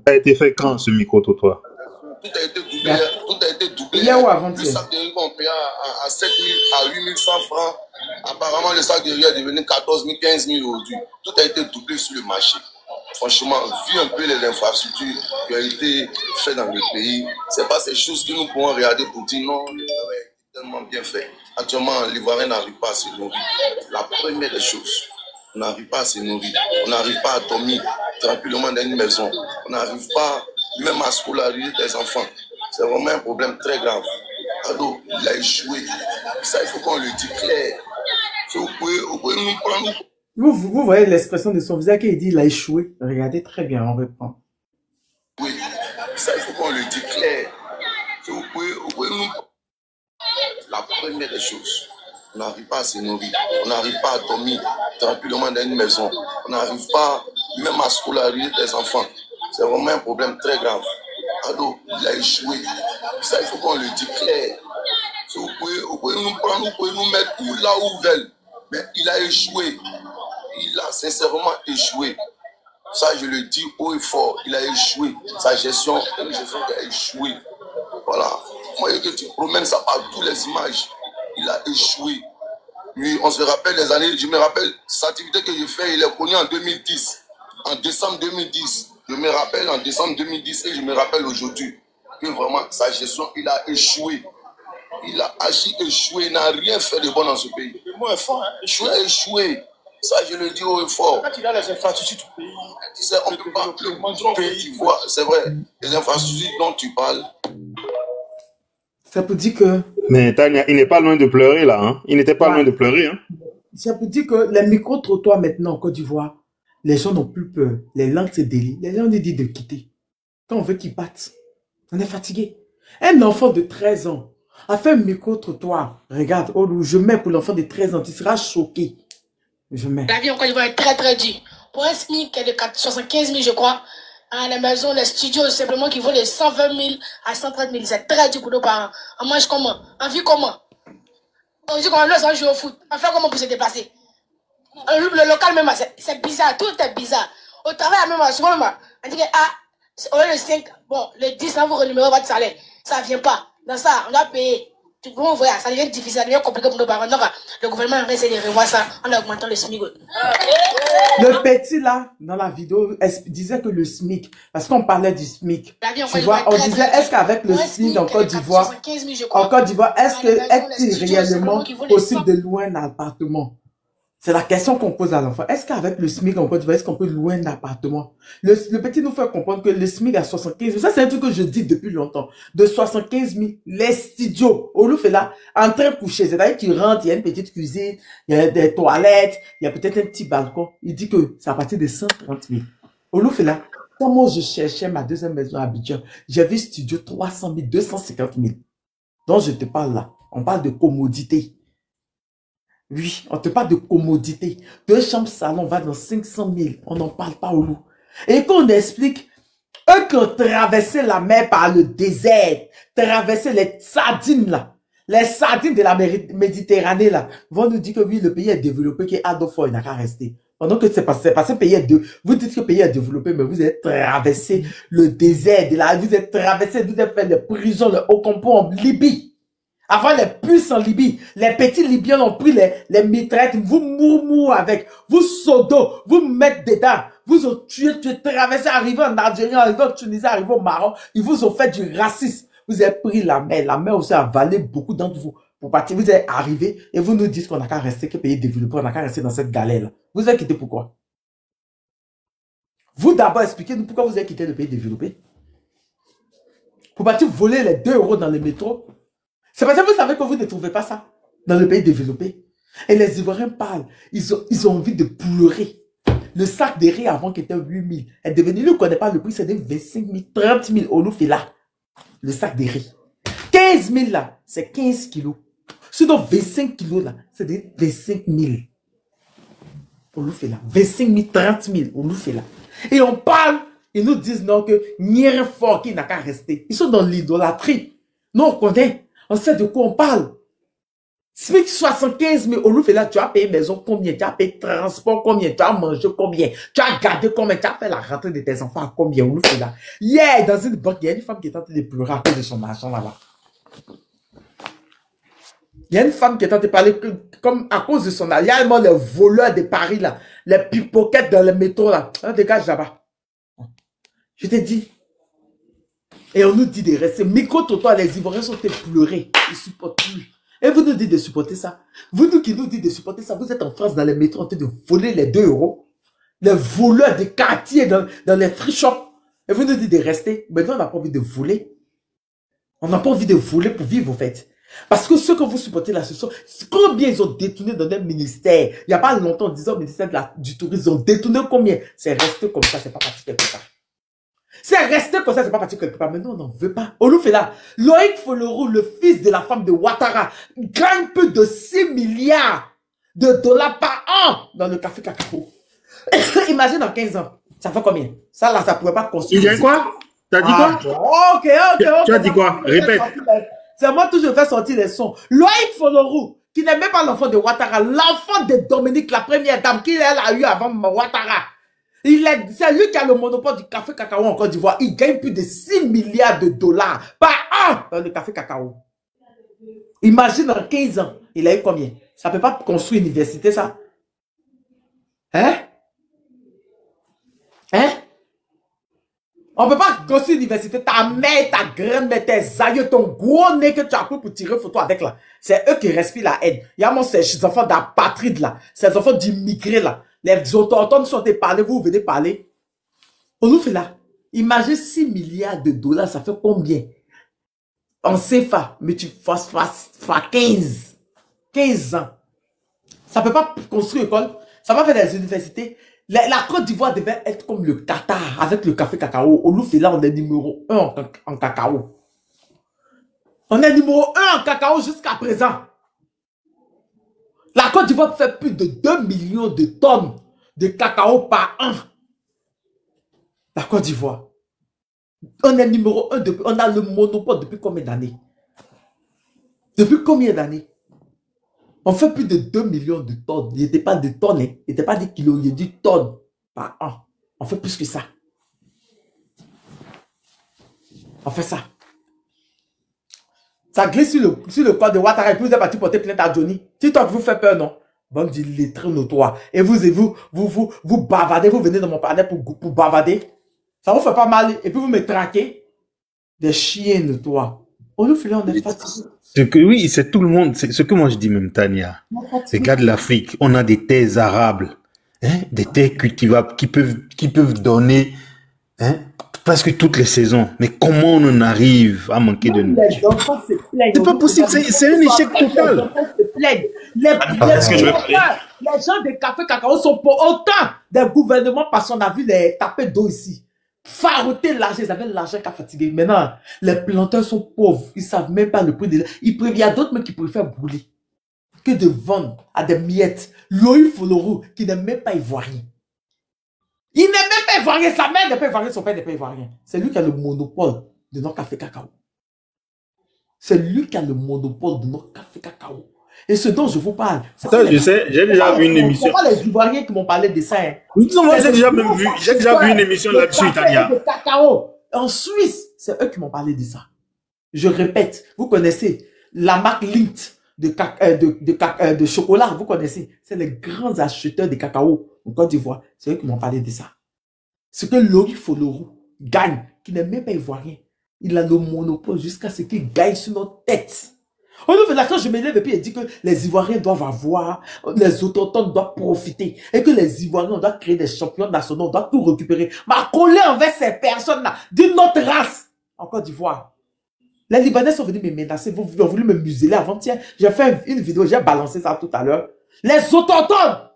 Ça a été fait quand ce micro-trottoir? Tout a été doublé. Tout a été doublé. Il y a où avant-hier? Le sac de riz qu'on payait à 7 000, à 8 100 francs. Apparemment, le sac de riz est devenu 14 000, 15 000 aujourd'hui. Tout a été doublé sur le marché. Franchement, vu un peu les infrastructures qui ont été faites dans le pays, c'est pas ces choses que nous pouvons regarder pour dire non, le travail est tellement bien fait. Actuellement, l'Ivoirien n'arrive pas à se nourrir. La première des choses, on n'arrive pas à se nourrir. On n'arrive pas à dormir tranquillement dans une maison. On n'arrive pas même à scolariser des enfants. C'est vraiment un problème très grave. Alors, il a échoué. Ça, il faut qu'on le dise clair. Vous pouvez nous prendre. Vous voyez l'expression de son visage qui dit il a échoué. Regardez très bien, on reprend. Oui, ça, il faut qu'on le dise clair. La première des choses, on n'arrive pas à se nourrir, on n'arrive pas à dormir tranquillement dans une maison, on n'arrive pas même à scolariser des enfants. C'est vraiment un problème très grave. Ado, il a échoué. Ça, il faut qu'on le dise clair. Si vous pouvez nous prendre, vous pouvez nous mettre tout là où vous voulez. Mais il a échoué. Il a sincèrement échoué. Ça, je le dis haut et fort. Il a échoué. Sa gestion, c'est une gestion qui a échoué. Voilà. Moi, que tu promènes ça par toutes les images. Il a échoué. Oui, on se rappelle des années. Je me rappelle, cette activité que j'ai fait, il est connu en 2010. En décembre 2010. Je me rappelle en décembre 2010 et je me rappelle aujourd'hui que vraiment, sa gestion, il a échoué. Il a agi échoué. Il n'a rien fait de bon dans ce pays. Le mot est fort, hein? Échoué. Il a échoué. Ça, je le dis haut et fort. Quand il a les infrastructures du pays, tu sais, on ne peut pas le pays, c'est vrai. Les infrastructures dont tu parles. Ça peut dire que... Mais Tania, il n'est pas loin de pleurer là. Hein? Il n'était pas loin de pleurer. Hein? Ça peut dire que les micro-trottoirs maintenant en Côte d'Ivoire, les gens n'ont plus peur. Les langues se délient. Les gens nous disent de quitter. Quand on veut qu'ils partent, on est fatigué. Un enfant de 13 ans a fait un micro-trottoir. Regarde, je mets pour l'enfant de 13 ans, tu seras choqué. Je mets. La vie en Côte d'Ivoire est très très dure. Pour un SMIC de 75 000, je crois, à la maison, les studios, simplement qui vaut les 120 000 à 130 000. C'est très dur pour nos parents. On mange comment? On vit comment? On dit qu'on laisse jouer au foot. On fait comment pour se déplacer? Le local même, c'est bizarre. Tout est bizarre. Au travail même, souvent même, on dit que, au lieu de 5, bon, le 10, on vous renumérez votre salaire. Ça ne vient pas. Dans ça, on doit payer. Vous voyez, ça devient difficile, ça devient compliqué pour nos parents. Donc, le gouvernement va essayer de revoir ça en augmentant le SMIC. Le petit là, dans la vidéo, disait que le SMIC, parce qu'on parlait du SMIC, tu vois, on disait, est-ce qu'avec le SMIC en Côte d'Ivoire, est-ce que est-il réellement possible de louer un appartement? C'est la question qu'on pose à l'enfant. Est-ce qu'avec le SMIC en Côte d'Ivoire, est-ce qu'on peut louer un appartement? Le petit nous fait comprendre que le SMIC à 75 000, ça c'est un truc que je dis depuis longtemps. De 75 000, les studios, Olouf est là, en train de coucher. C'est-à-dire qu'il rentre, il y a une petite cuisine, il y a des toilettes, il y a peut-être un petit balcon. Il dit que c'est à partir de 130 000. Olouf est là. Quand moi je cherchais ma deuxième maison à Abidjan, j'avais studio 300 000, 250 000. Donc je te parle là. On parle de commodité. Oui, on te parle de commodité. 2 chambres salon, on va dans 500 000. On n'en parle pas au loup. Et quand on explique, eux qui ont traversé la mer par le désert, traversé les sardines là, les sardines de la Méditerranée là, vont nous dire que oui, le pays est développé, qu'il y a Adolfo, il n'a qu'à rester. Pendant que c'est passé pays est vous dites que le pays est développé, mais vous avez traversé le désert de la, vous avez traversé, vous avez fait les prisons, le Ocampo en Libye. Avant les puces en Libye, les petits Libyens ont pris les mitraillettes, vous mourmourez avec, vous sodo, vous mettez dedans, vous ont tué, traversé, arrivé en Algérie, arrivé en Tunisie, arrivé au Maroc, ils vous ont fait du racisme. Vous avez pris la mer aussi a avalé beaucoup d'entre vous pour partir. Vous êtes arrivé et vous nous dites qu'on n'a qu'à rester, que pays développé, on n'a qu'à rester dans cette galère-là. Vous avez quitté pourquoi? Vous d'abord expliquez-nous pourquoi vous avez quitté le pays développé. Pour partir voler les 2 € dans le métro. C'est parce que vous savez que vous ne trouvez pas ça dans le pays développé. Et les Ivoiriens parlent. Ils ont envie de pleurer. Le sac de riz avant qui était 8 000 est devenu, nous ne connaissons pas le prix, c'est de 25 000, 30 000 Olouf est là. Le sac de riz. 15 000 là, c'est 15 kilos. Sinon 25 kilos là, c'est de 25 000. Olouf est là. 25 000, 30 000 Olouf est là. Et on parle, ils nous disent non que n'y a rien fort qui n'a qu'à rester. Ils sont dans l'idolâtrie. Nous on connaît. On sait de quoi on parle. SMIC 75 000 Olouf est là, tu as payé maison combien, tu as payé transport combien, tu as mangé combien, tu as gardé combien, tu as fait la rentrée de tes enfants à combien, Olouf est là. Yeah, dans une banque, il y a une femme qui est en train de pleurer à cause de son argent là-bas. Il y a une femme qui est en train de parler comme à cause de son argent. Il y a les voleurs de Paris là, les pickpockets dans le métro là. On dégage là-bas. Je t'ai dit. Et on nous dit de rester. Micro-trottoir, les Ivoiriens sont pleurer. Ils ne supportent plus. Et vous nous dites de supporter ça. Vous qui nous dites de supporter ça, vous êtes en France dans les métros en train de voler les 2 €. Les voleurs des quartiers dans les free shops. Et vous nous dites de rester. Maintenant, on n'a pas envie de voler. On n'a pas envie de voler pour vivre, en fait. Parce que ceux que vous supportez là, ce sont combien ils ont détourné dans des ministères. Il n'y a pas longtemps, disons, au ministère du tourisme, ils ont détourné combien. C'est resté comme ça, c'est pas parti quelque part. C'est resté comme ça, c'est pas parti quelque part. Mais nous, on n'en veut pas. Olufela, Loïc Folorou, le fils de la femme de Ouattara, gagne plus de 6 milliards de dollars par an dans le café cacao. Imagine dans 15 ans. Ça fait combien? Ça là, ça pourrait pas construire. Il gagne quoi? T'as dit quoi? Ok. Tu as dit quoi? Répète. C'est moi toujours faire sortir les sons. Loïc Folorou, qui n'est même pas l'enfant de Ouattara, l'enfant de Dominique, la première dame qu'il a eu avant Ouattara. C'est lui qui a le monopole du café cacao en Côte d'Ivoire. Il gagne plus de 6 milliards de dollars par an dans le café cacao. Imagine en 15 ans, il a eu combien? Ça ne peut pas construire une université, ça? Hein? On ne peut pas construire une université. Ta mère, ta grand-mère, tes aïeux, ton gros nez que tu as pris pour tirer photo avec là. C'est eux qui respirent la haine. Il y a ces enfants d'apatrides là. Ces enfants d'immigrés là. Les autochtones sont parlés, vous venez parler. On nous fait là. Imagine 6 milliards de dollars, ça fait combien? En CFA, mais tu fasses 15 ans. Ça ne peut pas construire une école. Ça va faire des universités. La Côte d'Ivoire devait être comme le Qatar avec le café cacao. Au Loufela, on est numéro 1 en cacao. On est numéro 1 en cacao jusqu'à présent. La Côte d'Ivoire fait plus de 2 millions de tonnes de cacao par an. La Côte d'Ivoire. On est numéro 1 depuis, on a le monopole depuis combien d'années? Depuis combien d'années? On fait plus de 2 millions de tonnes. Il n'était pas de tonnes, il n'était pas des kilos, il y a dit tonnes par an. On fait plus que ça. On fait ça. Ça glisse sur le corps de Ouattara et puis vous êtes parti porter plainte à Johnny. TikTok vous fait peur, non? Bande d'illettrés notoires. Et vous bavardez, vous venez dans mon panel pour bavarder. Ça vous fait pas mal. Et puis vous me traquez. Des chiens notoires. On nous fait on est fatigué. Oui, c'est tout le monde. C'est ce que moi je dis même, Tania. Regarde l'Afrique. On a des terres arables. Des terres cultivables qui peuvent donner presque toutes les saisons. Mais comment on en arrive à manquer de nourriture? C'est pas possible. C'est un échec total. Les gens des cafés cacao sont pour autant des gouvernements parce qu'on a vu les tapés d'eau ici. Faroter l'argent, ils avaient l'argent qu'à fatiguer. Maintenant, les planteurs sont pauvres. Ils savent même pas le prix de il y a d'autres mecs qui préfèrent brûler que de vendre à des miettes. Loïc Folorou, qui n'est même pas ivoirien. Il n'est même pas ivoirien. Sa mère n'est pas ivoirienne, son père n'est pas ivoirien. C'est lui qui a le monopole de notre café cacao. C'est lui qui a le monopole de notre café cacao. Et ce dont je vous parle. Ça, je sais, j'ai déjà vu une émission. C'est pas les Ivoiriens qui m'ont parlé de ça. Moi, j'ai déjà vu une émission là-dessus, Tania. De cacao. En Suisse, c'est eux qui m'ont parlé de ça. Je répète, vous connaissez la marque Lindt de chocolat, vous connaissez. C'est les grands acheteurs de cacao en Côte d'Ivoire. C'est eux qui m'ont parlé de ça. Ce que Loïc Folorou gagne, qui n'est même pas ivoirien, il a le monopole jusqu'à ce qu'il gagne sur notre tête. On nous fait là, quand je me lève et puis il dit que les Ivoiriens doivent avoir, les autochtones doivent profiter, et que les Ivoiriens, on doit créer des champions nationaux, on doit tout récupérer. Ma colère envers ces personnes-là, d'une autre race, en Côte d'Ivoire. Les Libanais sont venus me menacer, vous ont voulu me museler avant-hier. J'ai fait une vidéo, j'ai balancé ça tout à l'heure. Les autochtones!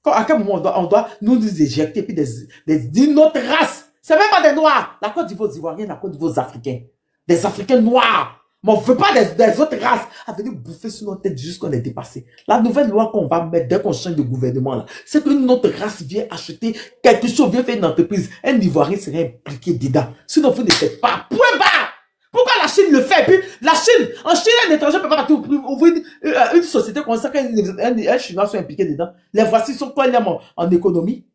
À quel moment on doit nous éjecter, puis d'une autre race? C'est même pas des Noirs. La Côte d'Ivoire Ivoiriens, la Côte d'Ivoire Africains. Des Africains noirs. Mais on ne veut pas des autres races à venir bouffer sur notre tête jusqu'on est dépassé. La nouvelle loi qu'on va mettre dès qu'on change de gouvernement, là, c'est que notre race vient acheter quelque chose, vient faire une entreprise. Un Ivoirien serait impliqué dedans. Sinon, vous ne faites pas. Point barre! Pourquoi la Chine le fait? Puis la Chine, en Chine, un étranger ne peut pas partir ouvrir une société comme ça qu'un Chinois soit impliqué dedans. Les voici, ils sont quoi en économie?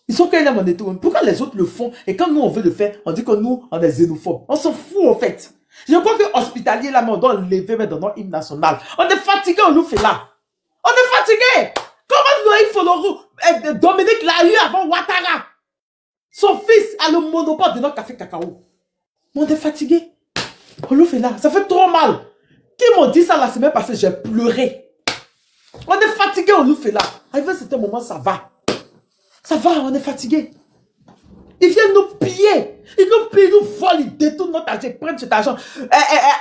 Ils sont quand même en économie. Pourquoi les autres le font? Et quand nous, on veut le faire, on dit que nous, on est xénophobes. On s'en fout, en fait. Je crois que hospitalier, là, on doit lever mais dans notre hymne national. On est fatigué, on nous fait là. On est fatigué. Comment Loïc Folorou, Dominique l'a eu avant Ouattara? Son fils a le monopole de notre café cacao. On est fatigué. On nous fait là. Ça fait trop mal. Qui m'ont dit ça la semaine passée? J'ai pleuré. On est fatigué, on nous fait là. Arrivé à un certain moment, ça va. Ça va, on est fatigué. Ils viennent nous piller. Ils nous pillent, ils nous volent, ils détournent notre argent, ils prennent cet argent.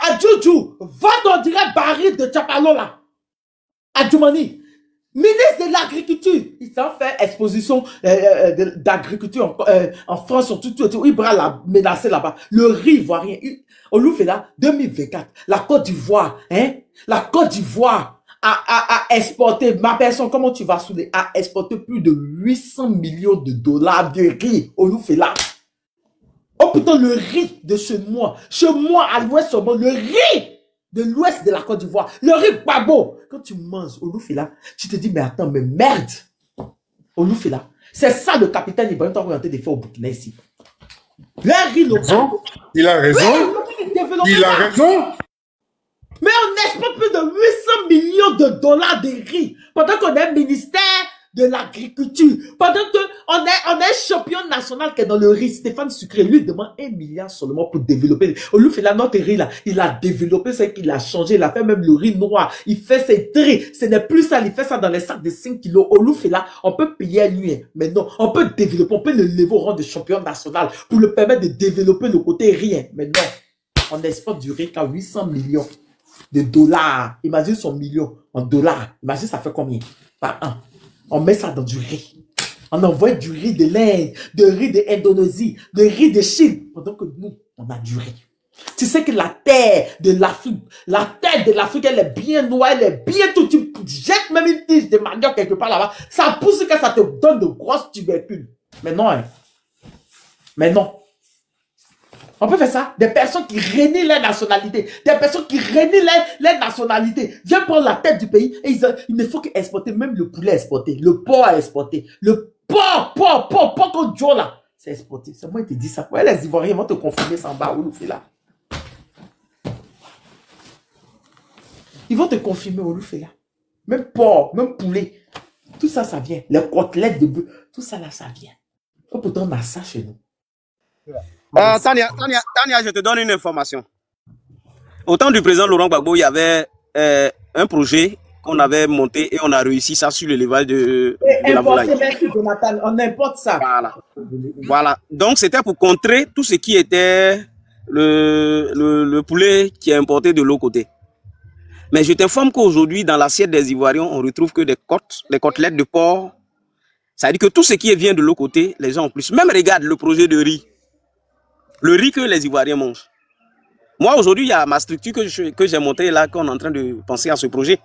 Adjoudjou, va dans direct baril de Tchapalo là. Adjoumani. Ministre de l'Agriculture. Il s'en fait exposition d'agriculture en France, surtout, il l'a menacé là-bas. Le riz ivoirien. Oloufela, 2024, la Côte d'Ivoire, hein? La Côte d'Ivoire a exporté, ma personne, comment tu vas soulever, a exporté plus de 800 millions de dollars de riz. Oloufela. Oh putain, le riz de chez moi à l'ouest, le riz de l'ouest de la Côte d'Ivoire, le riz babo. Quand tu manges Oloufela, tu te dis, mais attends, mais merde. Oloufela, c'est ça le capitaine Ibrahim t'a orienté de faire au Burkina ici. Le riz local. Il a raison. Il a raison. Mais on exporte plus de 800 millions de dollars de riz pendant qu'on est ministère de l'agriculture. Pendant qu'on est champion national qui est dans le riz. Stéphane Sucré lui demande 1 milliard seulement pour développer. On lui fait la notre riz là. Il a développé, c'est qu'il a changé. Il a fait même le riz noir. Il fait ses traits. Ce n'est plus ça. Il fait ça dans les sacs de 5 kilos. On lui fait là. On peut payer lui. Mais non, on peut développer. On peut le lever au rang de champion national pour le permettre de développer le côté rien. Mais non, on exporte du riz qu'à 800 millions de dollars. Imagine son million en dollars. Imagine ça fait combien par an. On met ça dans du riz. On envoie du riz de l'Inde, du riz de l'Indonésie, du riz de Chine. Pendant que nous, on a du riz. Tu sais que la terre de l'Afrique, elle est bien noire, elle est bien tout. Tu jettes même une tige de manioc quelque part là-bas. Ça pousse que ça te donne de grosses tubercules. Mais non, hein. Mais non. On peut faire ça. Des personnes qui renient leur nationalité. Des personnes qui renient leur nationalité. Viens prendre la tête du pays. Et il ne faut qu'exporter. Même le poulet exporté. Le porc à exporter. Le porc qu'on joue là. C'est exporté. C'est moi qui te dis ça. Ouais, les Ivoiriens vont te confirmer sans bas. Où nous fait là. Ils vont te confirmer où nous fait là. Même porc, même poulet. Tout ça, ça vient. Les côtelettes de bœuf. Tout ça là, ça vient. Oh, pourtant, on a ça chez nous. Tania, je te donne une information. Au temps du président Laurent Gbagbo, il y avait un projet qu'on avait monté et on a réussi ça sur l'élevage de la volaille. Merci Jonathan, on importe ça. Voilà. Donc c'était pour contrer tout ce qui était le poulet qui est importé de l'autre côté. Mais je t'informe qu'aujourd'hui, dans l'assiette des Ivoiriens, on retrouve que les côtelettes de porc. Ça veut dire que tout ce qui vient de l'autre côté, les gens ont plus. Même regarde le projet de riz. Le riz que les Ivoiriens mangent. Moi, aujourd'hui, il y a ma structure que j'ai montrée là, qu'on est en train de penser à ce projet.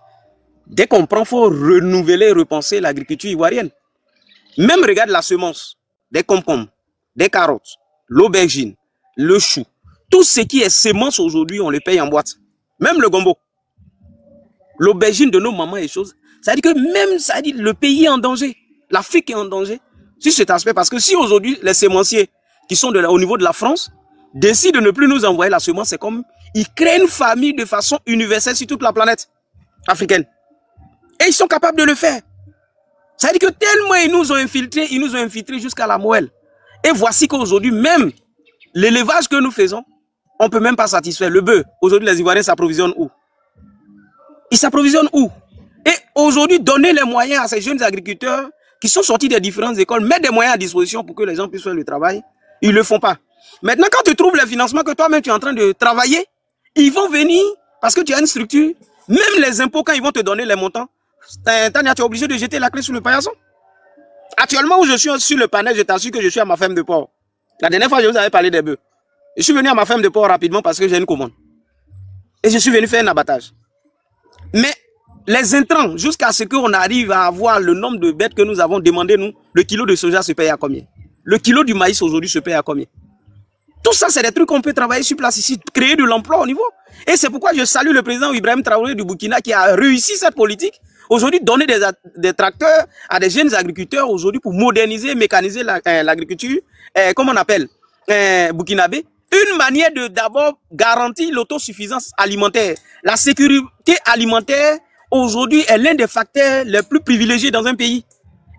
Dès qu'on prend, il faut renouveler, repenser l'agriculture ivoirienne. Même regarde la semence, des concombres, des carottes, l'aubergine, le chou. Tout ce qui est semence aujourd'hui, on le paye en boîte. Même le gombo. L'aubergine de nos mamans et choses. Ça veut dire que même, ça veut dire le pays est en danger. L'Afrique est en danger. Sur cet aspect, parce que si aujourd'hui, les semenciers qui sont au niveau de la France, décident de ne plus nous envoyer la semence, c'est comme ils créent une famille de façon universelle sur toute la planète africaine. Et ils sont capables de le faire. Ça veut dire que tellement ils nous ont infiltrés jusqu'à la moelle. Et voici qu'aujourd'hui, même l'élevage que nous faisons, on ne peut même pas satisfaire. Le bœuf, aujourd'hui les Ivoiriens s'approvisionnent où? Ils s'approvisionnent où? Et aujourd'hui, donner les moyens à ces jeunes agriculteurs qui sont sortis des différentes écoles, mettre des moyens à disposition pour que les gens puissent faire le travail, ils ne le font pas. Maintenant, quand tu trouves les financements que toi-même tu es en train de travailler, ils vont venir parce que tu as une structure. Même les impôts, quand ils vont te donner les montants, Tania, tu es obligé de jeter la clé sous le paillasson. Actuellement, où je suis sur le panel, je t'assure que je suis à ma ferme de porc. La dernière fois, je vous avais parlé des bœufs. Je suis venu à ma ferme de porc rapidement parce que j'ai une commande. Et je suis venu faire un abattage. Mais les intrants, jusqu'à ce qu'on arrive à avoir le nombre de bêtes que nous avons demandé, nous, le kilo de soja se paye à combien? Le kilo du maïs aujourd'hui se paye à combien? Tout ça, c'est des trucs qu'on peut travailler sur place ici, créer de l'emploi au niveau. Et c'est pourquoi je salue le président Ibrahim Traoré du Burkina qui a réussi cette politique. Aujourd'hui, donner des tracteurs à des jeunes agriculteurs aujourd'hui pour moderniser, mécaniser l'agriculture, comme on appelle, burkinabé. Une manière de d'abord garantir l'autosuffisance alimentaire. La sécurité alimentaire, aujourd'hui, est l'un des facteurs les plus privilégiés dans un pays.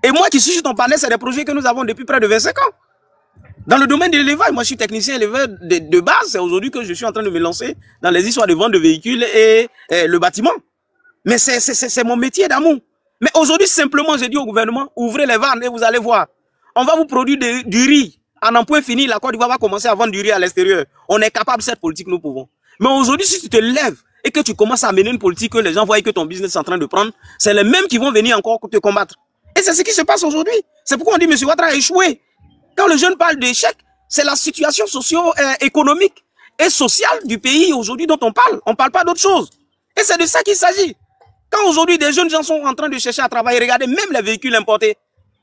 Et moi qui suis sur ton panel, c'est des projets que nous avons depuis près de 25 ans. Dans le domaine de l'élevage, moi je suis technicien éleveur de base, c'est aujourd'hui que je suis en train de me lancer dans les histoires de vente de véhicules et le bâtiment. Mais c'est mon métier d'amour. Mais aujourd'hui, simplement, j'ai dit au gouvernement, ouvrez les vannes et vous allez voir. On va vous produire du riz. En un point fini, la Côte d'Ivoire va commencer à vendre du riz à l'extérieur. On est capable de cette politique, nous pouvons. Mais aujourd'hui, si tu te lèves et que tu commences à mener une politique que les gens voient que ton business est en train de prendre, c'est les mêmes qui vont venir encore te combattre. Et c'est ce qui se passe aujourd'hui. C'est pourquoi on dit M. Ouattara a échoué. Quand le jeune parle d'échec, c'est la situation socio-économique et sociale du pays aujourd'hui dont on parle. On ne parle pas d'autre chose. Et c'est de ça qu'il s'agit. Quand aujourd'hui des jeunes gens sont en train de chercher à travailler, regardez même les véhicules importés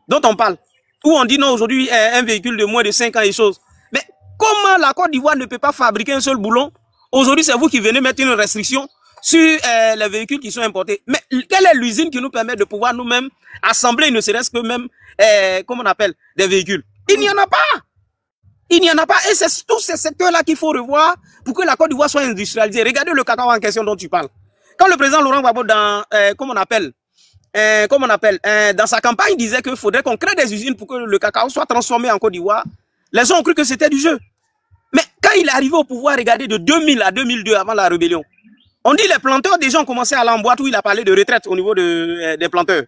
dont on parle. Où on dit non, aujourd'hui, un véhicule de moins de 5 ans et choses. Mais comment la Côte d'Ivoire ne peut pas fabriquer un seul boulon? Aujourd'hui, c'est vous qui venez mettre une restriction sur les véhicules qui sont importés. Mais quelle est l'usine qui nous permet de pouvoir nous-mêmes assembler, ne serait-ce que même, comment on appelle, des véhicules? Il n'y en a pas. Il n'y en a pas. Et c'est tous ces secteurs-là qu'il faut revoir pour que la Côte d'Ivoire soit industrialisée. Regardez le cacao en question dont tu parles. Quand le président Laurent Gbagbo, dans, dans sa campagne, disait qu'il faudrait qu'on crée des usines pour que le cacao soit transformé en Côte d'Ivoire, les gens ont cru que c'était du jeu. Mais quand il est arrivé au pouvoir, regardez, de 2000 à 2002, avant la rébellion, on dit les planteurs, des gens ont commencé à aller en boîte où il a parlé de retraite au niveau des planteurs.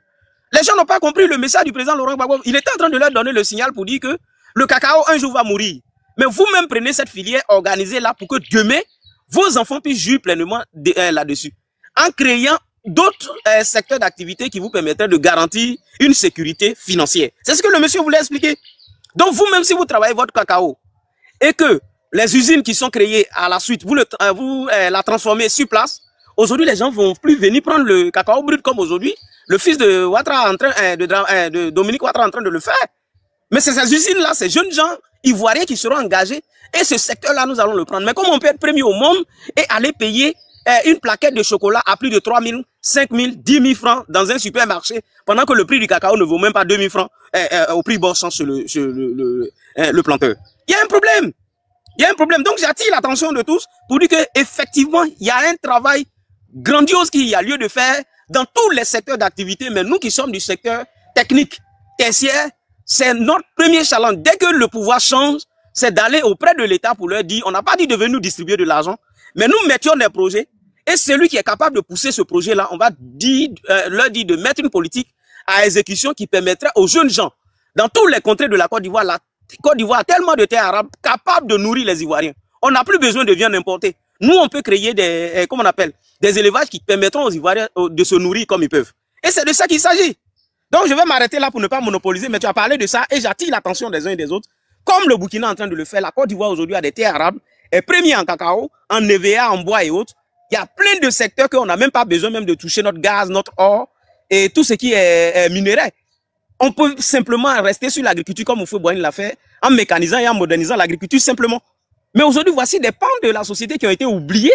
Les gens n'ont pas compris le message du président Laurent Gbagbo. Il était en train de leur donner le signal pour dire que le cacao, un jour, va mourir. Mais vous-même prenez cette filière, organisez-la pour que demain, vos enfants puissent jouir pleinement là-dessus. En créant d'autres secteurs d'activité qui vous permettraient de garantir une sécurité financière. C'est ce que le monsieur voulait expliquer. Donc vous-même, si vous travaillez votre cacao et que les usines qui sont créées à la suite, vous la transformez sur place, aujourd'hui les gens vont plus venir prendre le cacao brut comme aujourd'hui. Le fils de Ouattara de Dominique Ouattara en train de le faire. Mais c'est ces usines-là, ces jeunes gens ivoiriens qui seront engagés et ce secteur-là, nous allons le prendre. Mais comment on peut être premier au monde et aller payer une plaquette de chocolat à plus de 3 000, 5 000, 10 000 francs dans un supermarché pendant que le prix du cacao ne vaut même pas 2 000 francs au prix boursier sur le planteur. Il y a un problème. Il y a un problème. Donc j'attire l'attention de tous pour dire qu'effectivement, il y a un travail grandiose qu'il y a lieu de faire dans tous les secteurs d'activité. Mais nous qui sommes du secteur technique, tertiaire, c'est notre premier challenge. Dès que le pouvoir change, c'est d'aller auprès de l'État pour leur dire, on n'a pas dit de venir nous distribuer de l'argent, mais nous mettions des projets. Et celui qui est capable de pousser ce projet-là, on va leur dire de mettre une politique à exécution qui permettrait aux jeunes gens, dans tous les contrées de la Côte d'Ivoire, la Côte d'Ivoire a tellement de terres arabes capables de nourrir les Ivoiriens. On n'a plus besoin de viande importée. Nous, on peut créer des, comment on appelle, des élevages qui permettront aux Ivoiriens de se nourrir comme ils peuvent. Et c'est de ça qu'il s'agit. Donc, je vais m'arrêter là pour ne pas monopoliser, mais tu as parlé de ça et j'attire l'attention des uns et des autres. Comme le Burkina est en train de le faire, la Côte d'Ivoire aujourd'hui a des terres arabes, est premier en cacao, en EVA, en bois et autres. Il y a plein de secteurs qu'on n'a même pas besoin même de toucher notre gaz, notre or et tout ce qui est minerai. On peut simplement rester sur l'agriculture comme Oufou Boigny l'a fait, en mécanisant et en modernisant l'agriculture simplement. Mais aujourd'hui, voici des pans de la société qui ont été oubliés,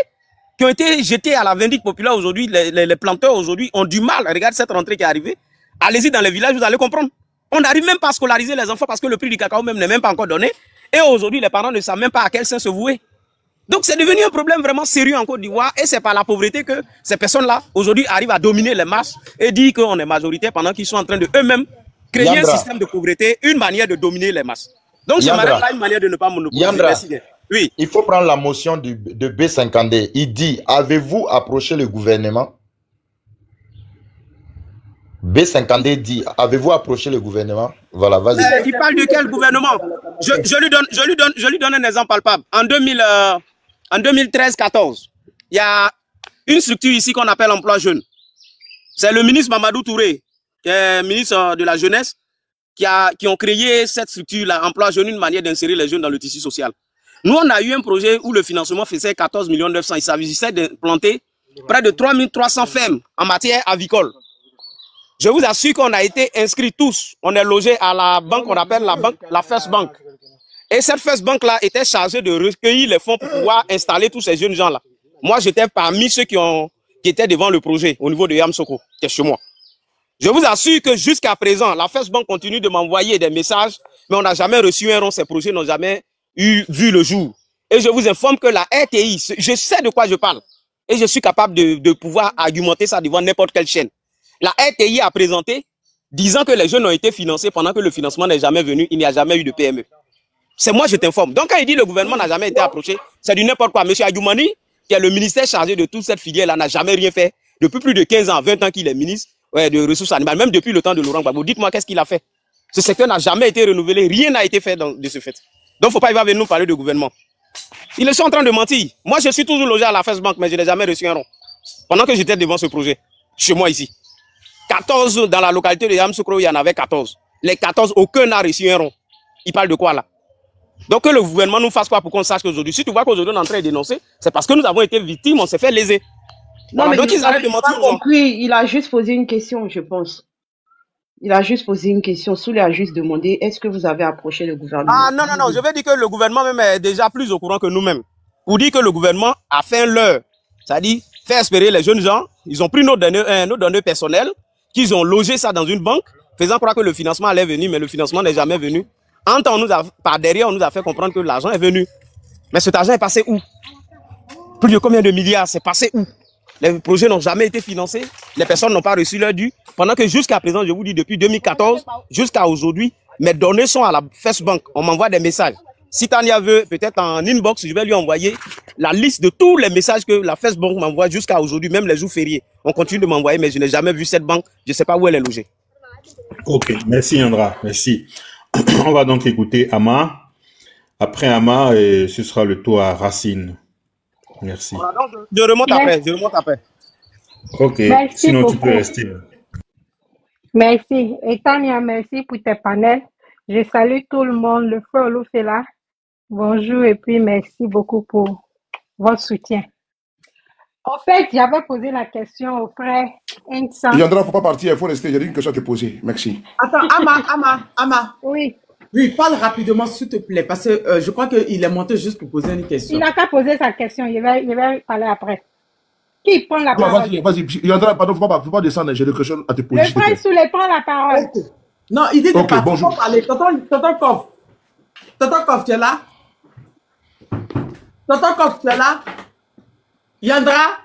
qui ont été jetés à la vindicte populaire aujourd'hui. Les planteurs aujourd'hui ont du mal. Regarde cette rentrée qui est arrivée. Allez-y dans les villages, vous allez comprendre. On n'arrive même pas à scolariser les enfants parce que le prix du cacao même n'est même pas encore donné. Et aujourd'hui, les parents ne savent même pas à quel sein se vouer. Donc c'est devenu un problème vraiment sérieux en Côte d'Ivoire et c'est par la pauvreté que ces personnes-là aujourd'hui arrivent à dominer les masses et dire qu'on est majoritaire pendant qu'ils sont en train de eux-mêmes créer un système de pauvreté, une manière de dominer les masses. Donc je m'arrête là, une manière de ne pas monopoliser. Oui. Il faut prendre la motion de B50D. Il dit, avez-vous approché le gouvernement? B50D dit, avez-vous approché le gouvernement? Voilà, vas-y. Il parle de quel gouvernement? Je lui donne un exemple palpable. En 2013-14, il y a une structure ici qu'on appelle Emploi Jeune. C'est le ministre Mamadou Touré, qui est ministre de la Jeunesse, qui ont créé cette structure-là, Emploi Jeune, une manière d'insérer les jeunes dans le tissu social. Nous, on a eu un projet où le financement faisait 14 900 000. Il s'agissait de planter près de 3 300 fermes en matière avicole. Je vous assure qu'on a été inscrits tous. On est logés à la banque qu'on appelle la First Bank. Et cette First Bank là était chargée de recueillir les fonds pour pouvoir installer tous ces jeunes gens-là. Moi, j'étais parmi ceux qui étaient devant le projet au niveau de Yamsoko, qui est chez moi. Je vous assure que jusqu'à présent, la First Bank continue de m'envoyer des messages, mais on n'a jamais reçu un rond. Ces projets n'ont jamais vu le jour. Et je vous informe que la RTI, je sais de quoi je parle. Et je suis capable de pouvoir argumenter ça devant n'importe quelle chaîne. La RTI a présenté, disant que les jeunes ont été financés pendant que le financement n'est jamais venu, il n'y a jamais eu de PME. C'est moi, je t'informe. Donc quand il dit que le gouvernement n'a jamais été approché, c'est du n'importe quoi. Monsieur Ayoumani, qui est le ministère chargé de toute cette filière-là, n'a jamais rien fait. Depuis plus de 15 ans, 20 ans qu'il est ministre de ressources animales, même depuis le temps de Laurent Gbagbo. Dites-moi qu'est-ce qu'il a fait. Ce secteur n'a jamais été renouvelé, rien n'a été fait de ce fait. Donc il ne faut pas y venir nous parler de gouvernement. Ils sont en train de mentir. Moi, je suis toujours logé à la First Bank, mais je n'ai jamais reçu un rond. Pendant que j'étais devant ce projet, chez moi ici. 14 dans la localité de Yamoussoukro, il y en avait 14. Les 14, aucun n'a reçu un rond. Ils parlent de quoi là? Donc que le gouvernement nous fasse quoi pour qu'on sache qu'aujourd'hui, si tu vois qu'aujourd'hui on est en train de dénoncer, c'est parce que nous avons été victimes, on s'est fait léser. Non, Voilà, mais donc ils arrêtent de mentir. Il a juste posé une question, je pense. Il a juste posé une question. Souley a juste demandé, est-ce que vous avez approché le gouvernement? Ah non, non, non, je vais dire que le gouvernement même est déjà plus au courant que nous-mêmes. Pour dire que le gouvernement a fait leur, c'est-à-dire faire espérer les jeunes gens, ils ont pris nos données personnelles, qu'ils ont logé ça dans une banque, faisant croire que le financement allait venir, mais le financement n'est jamais venu. En temps, par derrière, on nous a fait comprendre que l'argent est venu. Mais cet argent est passé où? Plus de combien de milliards? C'est passé où? Les projets n'ont jamais été financés. Les personnes n'ont pas reçu leur dû. Pendant que jusqu'à présent, je vous dis, depuis 2014 jusqu'à aujourd'hui, mes données sont à la First Bank. On m'envoie des messages. Si Tania veut, peut-être en inbox, je vais lui envoyer la liste de tous les messages que la First Bank m'envoie jusqu'à aujourd'hui, même les jours fériés. On continue de m'envoyer, mais je n'ai jamais vu cette banque. Je ne sais pas où elle est logée. Ok, merci Yandra, merci. On va donc écouter Ama. Après Ama, ce sera le tour à Racine. Merci. Voilà, donc je remonte après, je remonte après. Ok, Merci sinon beaucoup. tu peux rester. Merci. Et Tania, merci pour tes panels. Je salue tout le monde. Le frère Olouf est là. Bonjour et puis merci beaucoup pour votre soutien. En fait, j'avais posé la question au frère Insan. Yandra, il ne faut pas partir, il faut rester. J'ai une question à te poser. Merci. Attends, Ama. Oui. Oui, parle rapidement, s'il te plaît, parce que je crois qu'il est monté juste pour poser une question. Il n'a qu'à poser sa question. Il va parler après. Qui prend la parole? Vas-y. Yandra, pardon, il ne faut pas descendre. J'ai des questions à te poser. Le frère Souley prend la parole. Okay. Non, il dit de Ok, partir. bonjour. Parler. Tonton Kof, tu es là? Tonton Kof, tu es là? Yandra?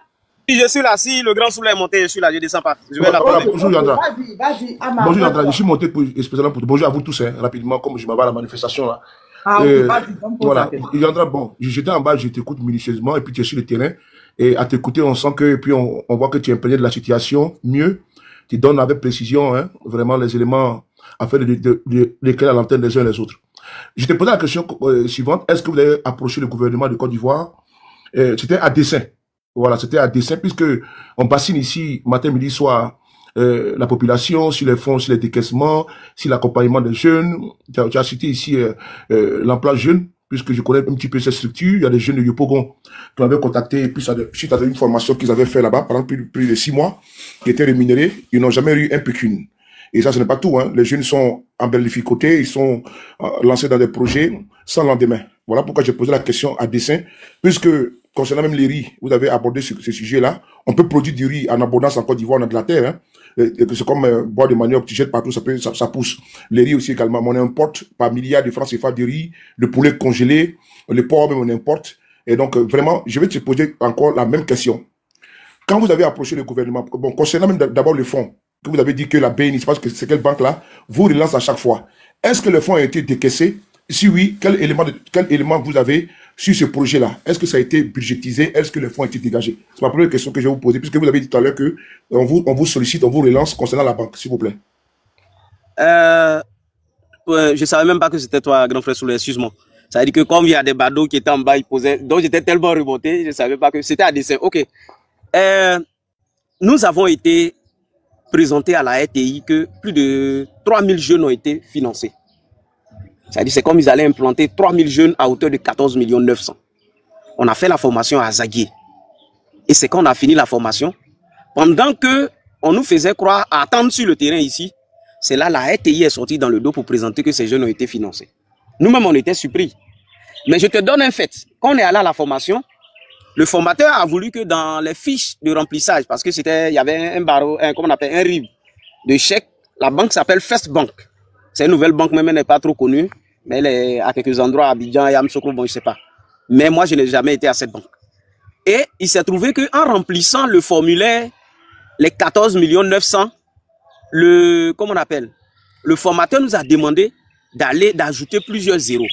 Si je suis là, si le grand Souley est monté, je suis là, je ne descends pas. Je vais Voilà, bonjour Yandra. Vas-y, Ama. Bonjour Yandra, je suis monté spécialement pour bonjour à vous tous, rapidement, comme je m'en vais à la manifestation là. Ah, oui, vas-y, voilà. Yandra, bon, j'étais en bas, je t'écoute minutieusement, et puis tu es sur le terrain, et à t'écouter, on sent que, et puis on voit que tu es imprégné de la situation mieux. Tu donnes avec précision, vraiment les éléments afin d'éclairer à l'antenne les uns les autres. Je t'ai posé la question suivante. Est-ce que vous avez approché le gouvernement de Côte d'Ivoire? C'était à dessein. Voilà, c'était à dessein, puisque on bassine ici, matin, midi, soir, la population, sur les fonds, sur les décaissements, sur l'accompagnement des jeunes. Tu as cité ici l'emploi jeune, puisque je connais un petit peu cette structure. Il y a des jeunes de Yopougon qui m'avaient contacté, et puis suite à une formation qu'ils avaient fait là-bas, pendant plus de 6 mois, qui étaient rémunérés. Ils n'ont jamais eu un pécule. Et ça, ce n'est pas tout. Les jeunes sont embellificotés, ils sont lancés dans des projets sans lendemain. Voilà pourquoi j'ai posé la question à dessein, puisque concernant même les riz, vous avez abordé ce sujet-là. On peut produire du riz en abondance en Côte d'Ivoire, on a de la terre. C'est comme bois de manioc, tu jettes partout, ça pousse. Les riz aussi également. On importe par milliards de francs CFA du riz, le poulet congelé, le porc même on importe. Et donc vraiment, je vais te poser encore la même question. Quand vous avez approché le gouvernement, bon, concernant même d'abord le fonds, que vous avez dit que la BNI, je pense que c'est quelle banque là, vous relance à chaque fois. Est-ce que le fonds a été décaissé? Si oui, quel élément vous avez sur ce projet-là? Est-ce que ça a été budgétisé? Est-ce que le fonds a été dégagé? C'est ma première question que je vais vous poser, puisque vous avez dit tout à l'heure que on vous sollicite, on vous relance concernant la banque, s'il vous plaît. Je ne savais même pas que c'était toi, grand frère Souley, excuse-moi. Ça veut dire que comme il y a des badauds qui étaient en bas, ils posaient, donc j'étais tellement remonté, je ne savais pas que c'était à dessein. Ok. Nous avons été présentés à la RTI que plus de 3000 jeunes ont été financés. C'est-à-dire c'est comme ils allaient implanter 3000 jeunes à hauteur de 14 900 000. On a fait la formation à Zaguier. Et c'est quand on a fini la formation, pendant que on nous faisait croire à attendre sur le terrain ici, c'est là la RTI est sortie dans le dos pour présenter que ces jeunes ont été financés. Nous-mêmes, on était surpris. Mais je te donne un fait. Quand on est allé à la formation, le formateur a voulu que dans les fiches de remplissage, parce que il y avait un barreau, comment on appelle, un RIB de chèque, la banque s'appelle First Bank. C'est une nouvelle banque, même elle n'est pas trop connue, mais elle est à quelques endroits, à Abidjan et à Yamoussoukro, bon, je ne sais pas. Mais moi, je n'ai jamais été à cette banque. Et il s'est trouvé qu'en remplissant le formulaire, les 14 900 000, comment on appelle, le formateur nous a demandé d'ajouter plusieurs zéros.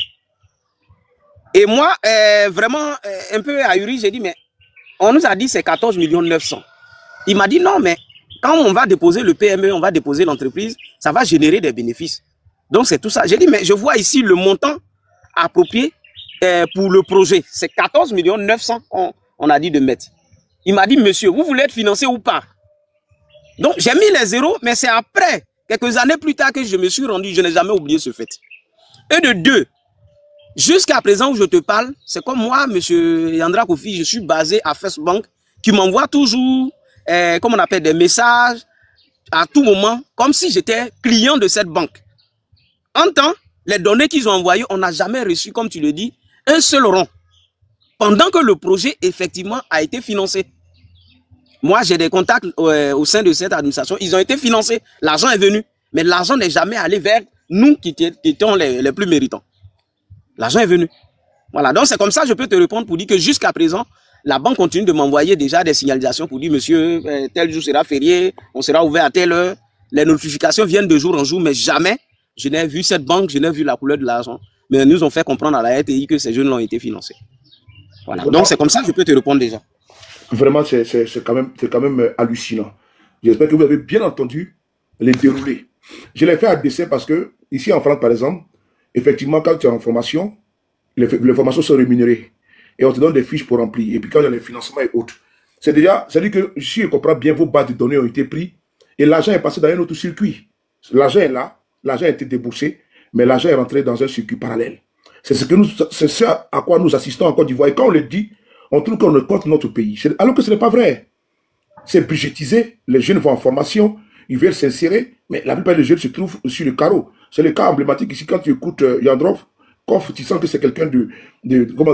Et moi, vraiment, un peu ahuri, j'ai dit, mais on nous a dit c'est 14 900 000. Il m'a dit non, mais quand on va déposer le PME, on va déposer l'entreprise, ça va générer des bénéfices. Donc c'est tout ça. J'ai dit, mais je vois ici le montant approprié pour le projet. C'est 14 900 000 on a dit de mettre. Il m'a dit, monsieur, vous voulez être financé ou pas? Donc, j'ai mis les zéros, mais c'est après, quelques années plus tard, que je me suis rendu. Je n'ai jamais oublié ce fait. Et de deux, jusqu'à présent où je te parle, c'est comme moi, monsieur Yandra Kofi, je suis basé à First Bank, qui m'envoie toujours, comme on appelle, des messages à tout moment, comme si j'étais client de cette banque. En temps, les données qu'ils ont envoyées, on n'a jamais reçu, comme tu le dis, un seul rond. Pendant que le projet, effectivement, a été financé. Moi, j'ai des contacts au sein de cette administration. Ils ont été financés. L'argent est venu. Mais l'argent n'est jamais allé vers nous qui étions les plus méritants. L'argent est venu. Voilà. Donc, c'est comme ça que je peux te répondre pour dire que jusqu'à présent, la banque continue de m'envoyer déjà des signalisations pour dire, monsieur, tel jour sera férié, on sera ouvert à telle heure. Les notifications viennent de jour en jour, mais jamais je n'ai vu cette banque, je n'ai vu la couleur de l'argent. Mais ils nous ont fait comprendre à la RTI que ces jeunes ont été financés. Voilà. Donc, c'est comme ça que je peux te répondre déjà. Vraiment, c'est quand même hallucinant. J'espère que vous avez bien entendu les déroulés. Je l'ai fait à dessein parce que, ici en France, par exemple, effectivement, quand tu es en formation, les formations sont rémunérées. Et on te donne des fiches pour remplir. Et puis quand il y a les financements et autres. C'est-à-dire que si je comprends bien, vos bases de données ont été prises et l'argent est passé dans un autre circuit. L'argent est là, l'argent a été déboursé, mais l'argent est rentré dans un circuit parallèle. C'est ce à quoi nous assistons en Côte d'Ivoire. Et quand on le dit, on trouve qu'on est contre notre pays. Alors que ce n'est pas vrai. C'est budgétisé, les jeunes vont en formation, ils veulent s'insérer, mais la plupart des jeunes se trouvent sur le carreau. C'est le cas emblématique ici, quand tu écoutes Yandrov, tu sens que c'est quelqu'un il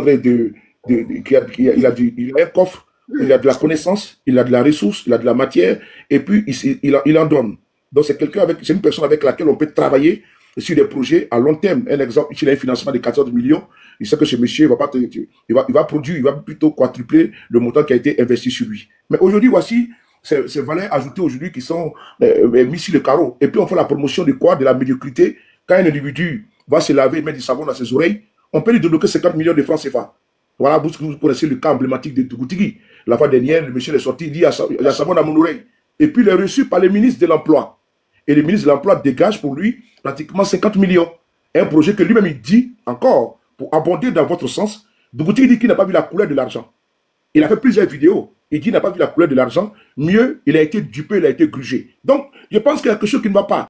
a un coffre, il a de la connaissance, il a de la ressource, il a de la matière, et puis il en donne. Donc c'est une personne avec laquelle on peut travailler sur des projets à long terme. Un exemple, il a un financement de 14 millions, il sait que ce monsieur il va produire, il va plutôt quadrupler le montant qui a été investi sur lui. Mais aujourd'hui, voici ces valeurs ajoutées aujourd'hui qui sont mises sur le carreau. Et puis on fait la promotion de quoi? De la médiocrité. Quand un individu va se laver et mettre du savon dans ses oreilles, on peut lui débloquer 50 millions de francs CFA. Voilà, vous connaissez le cas emblématique de Tougoutigui. La fois dernière, le monsieur est sorti, il dit il y a savon dans mon oreille. Et puis il est reçu par le ministre de l'Emploi. Et le ministre de l'Emploi dégage pour lui pratiquement 50 millions. Un projet que lui-même il dit encore, pour abonder dans votre sens, Tougoutigui dit qu'il n'a pas vu la couleur de l'argent. Il a fait plusieurs vidéos. Il dit qu'il n'a pas vu la couleur de l'argent. Mieux, il a été dupé, il a été grugé. Donc, je pense qu'il y a quelque chose qui ne va pas.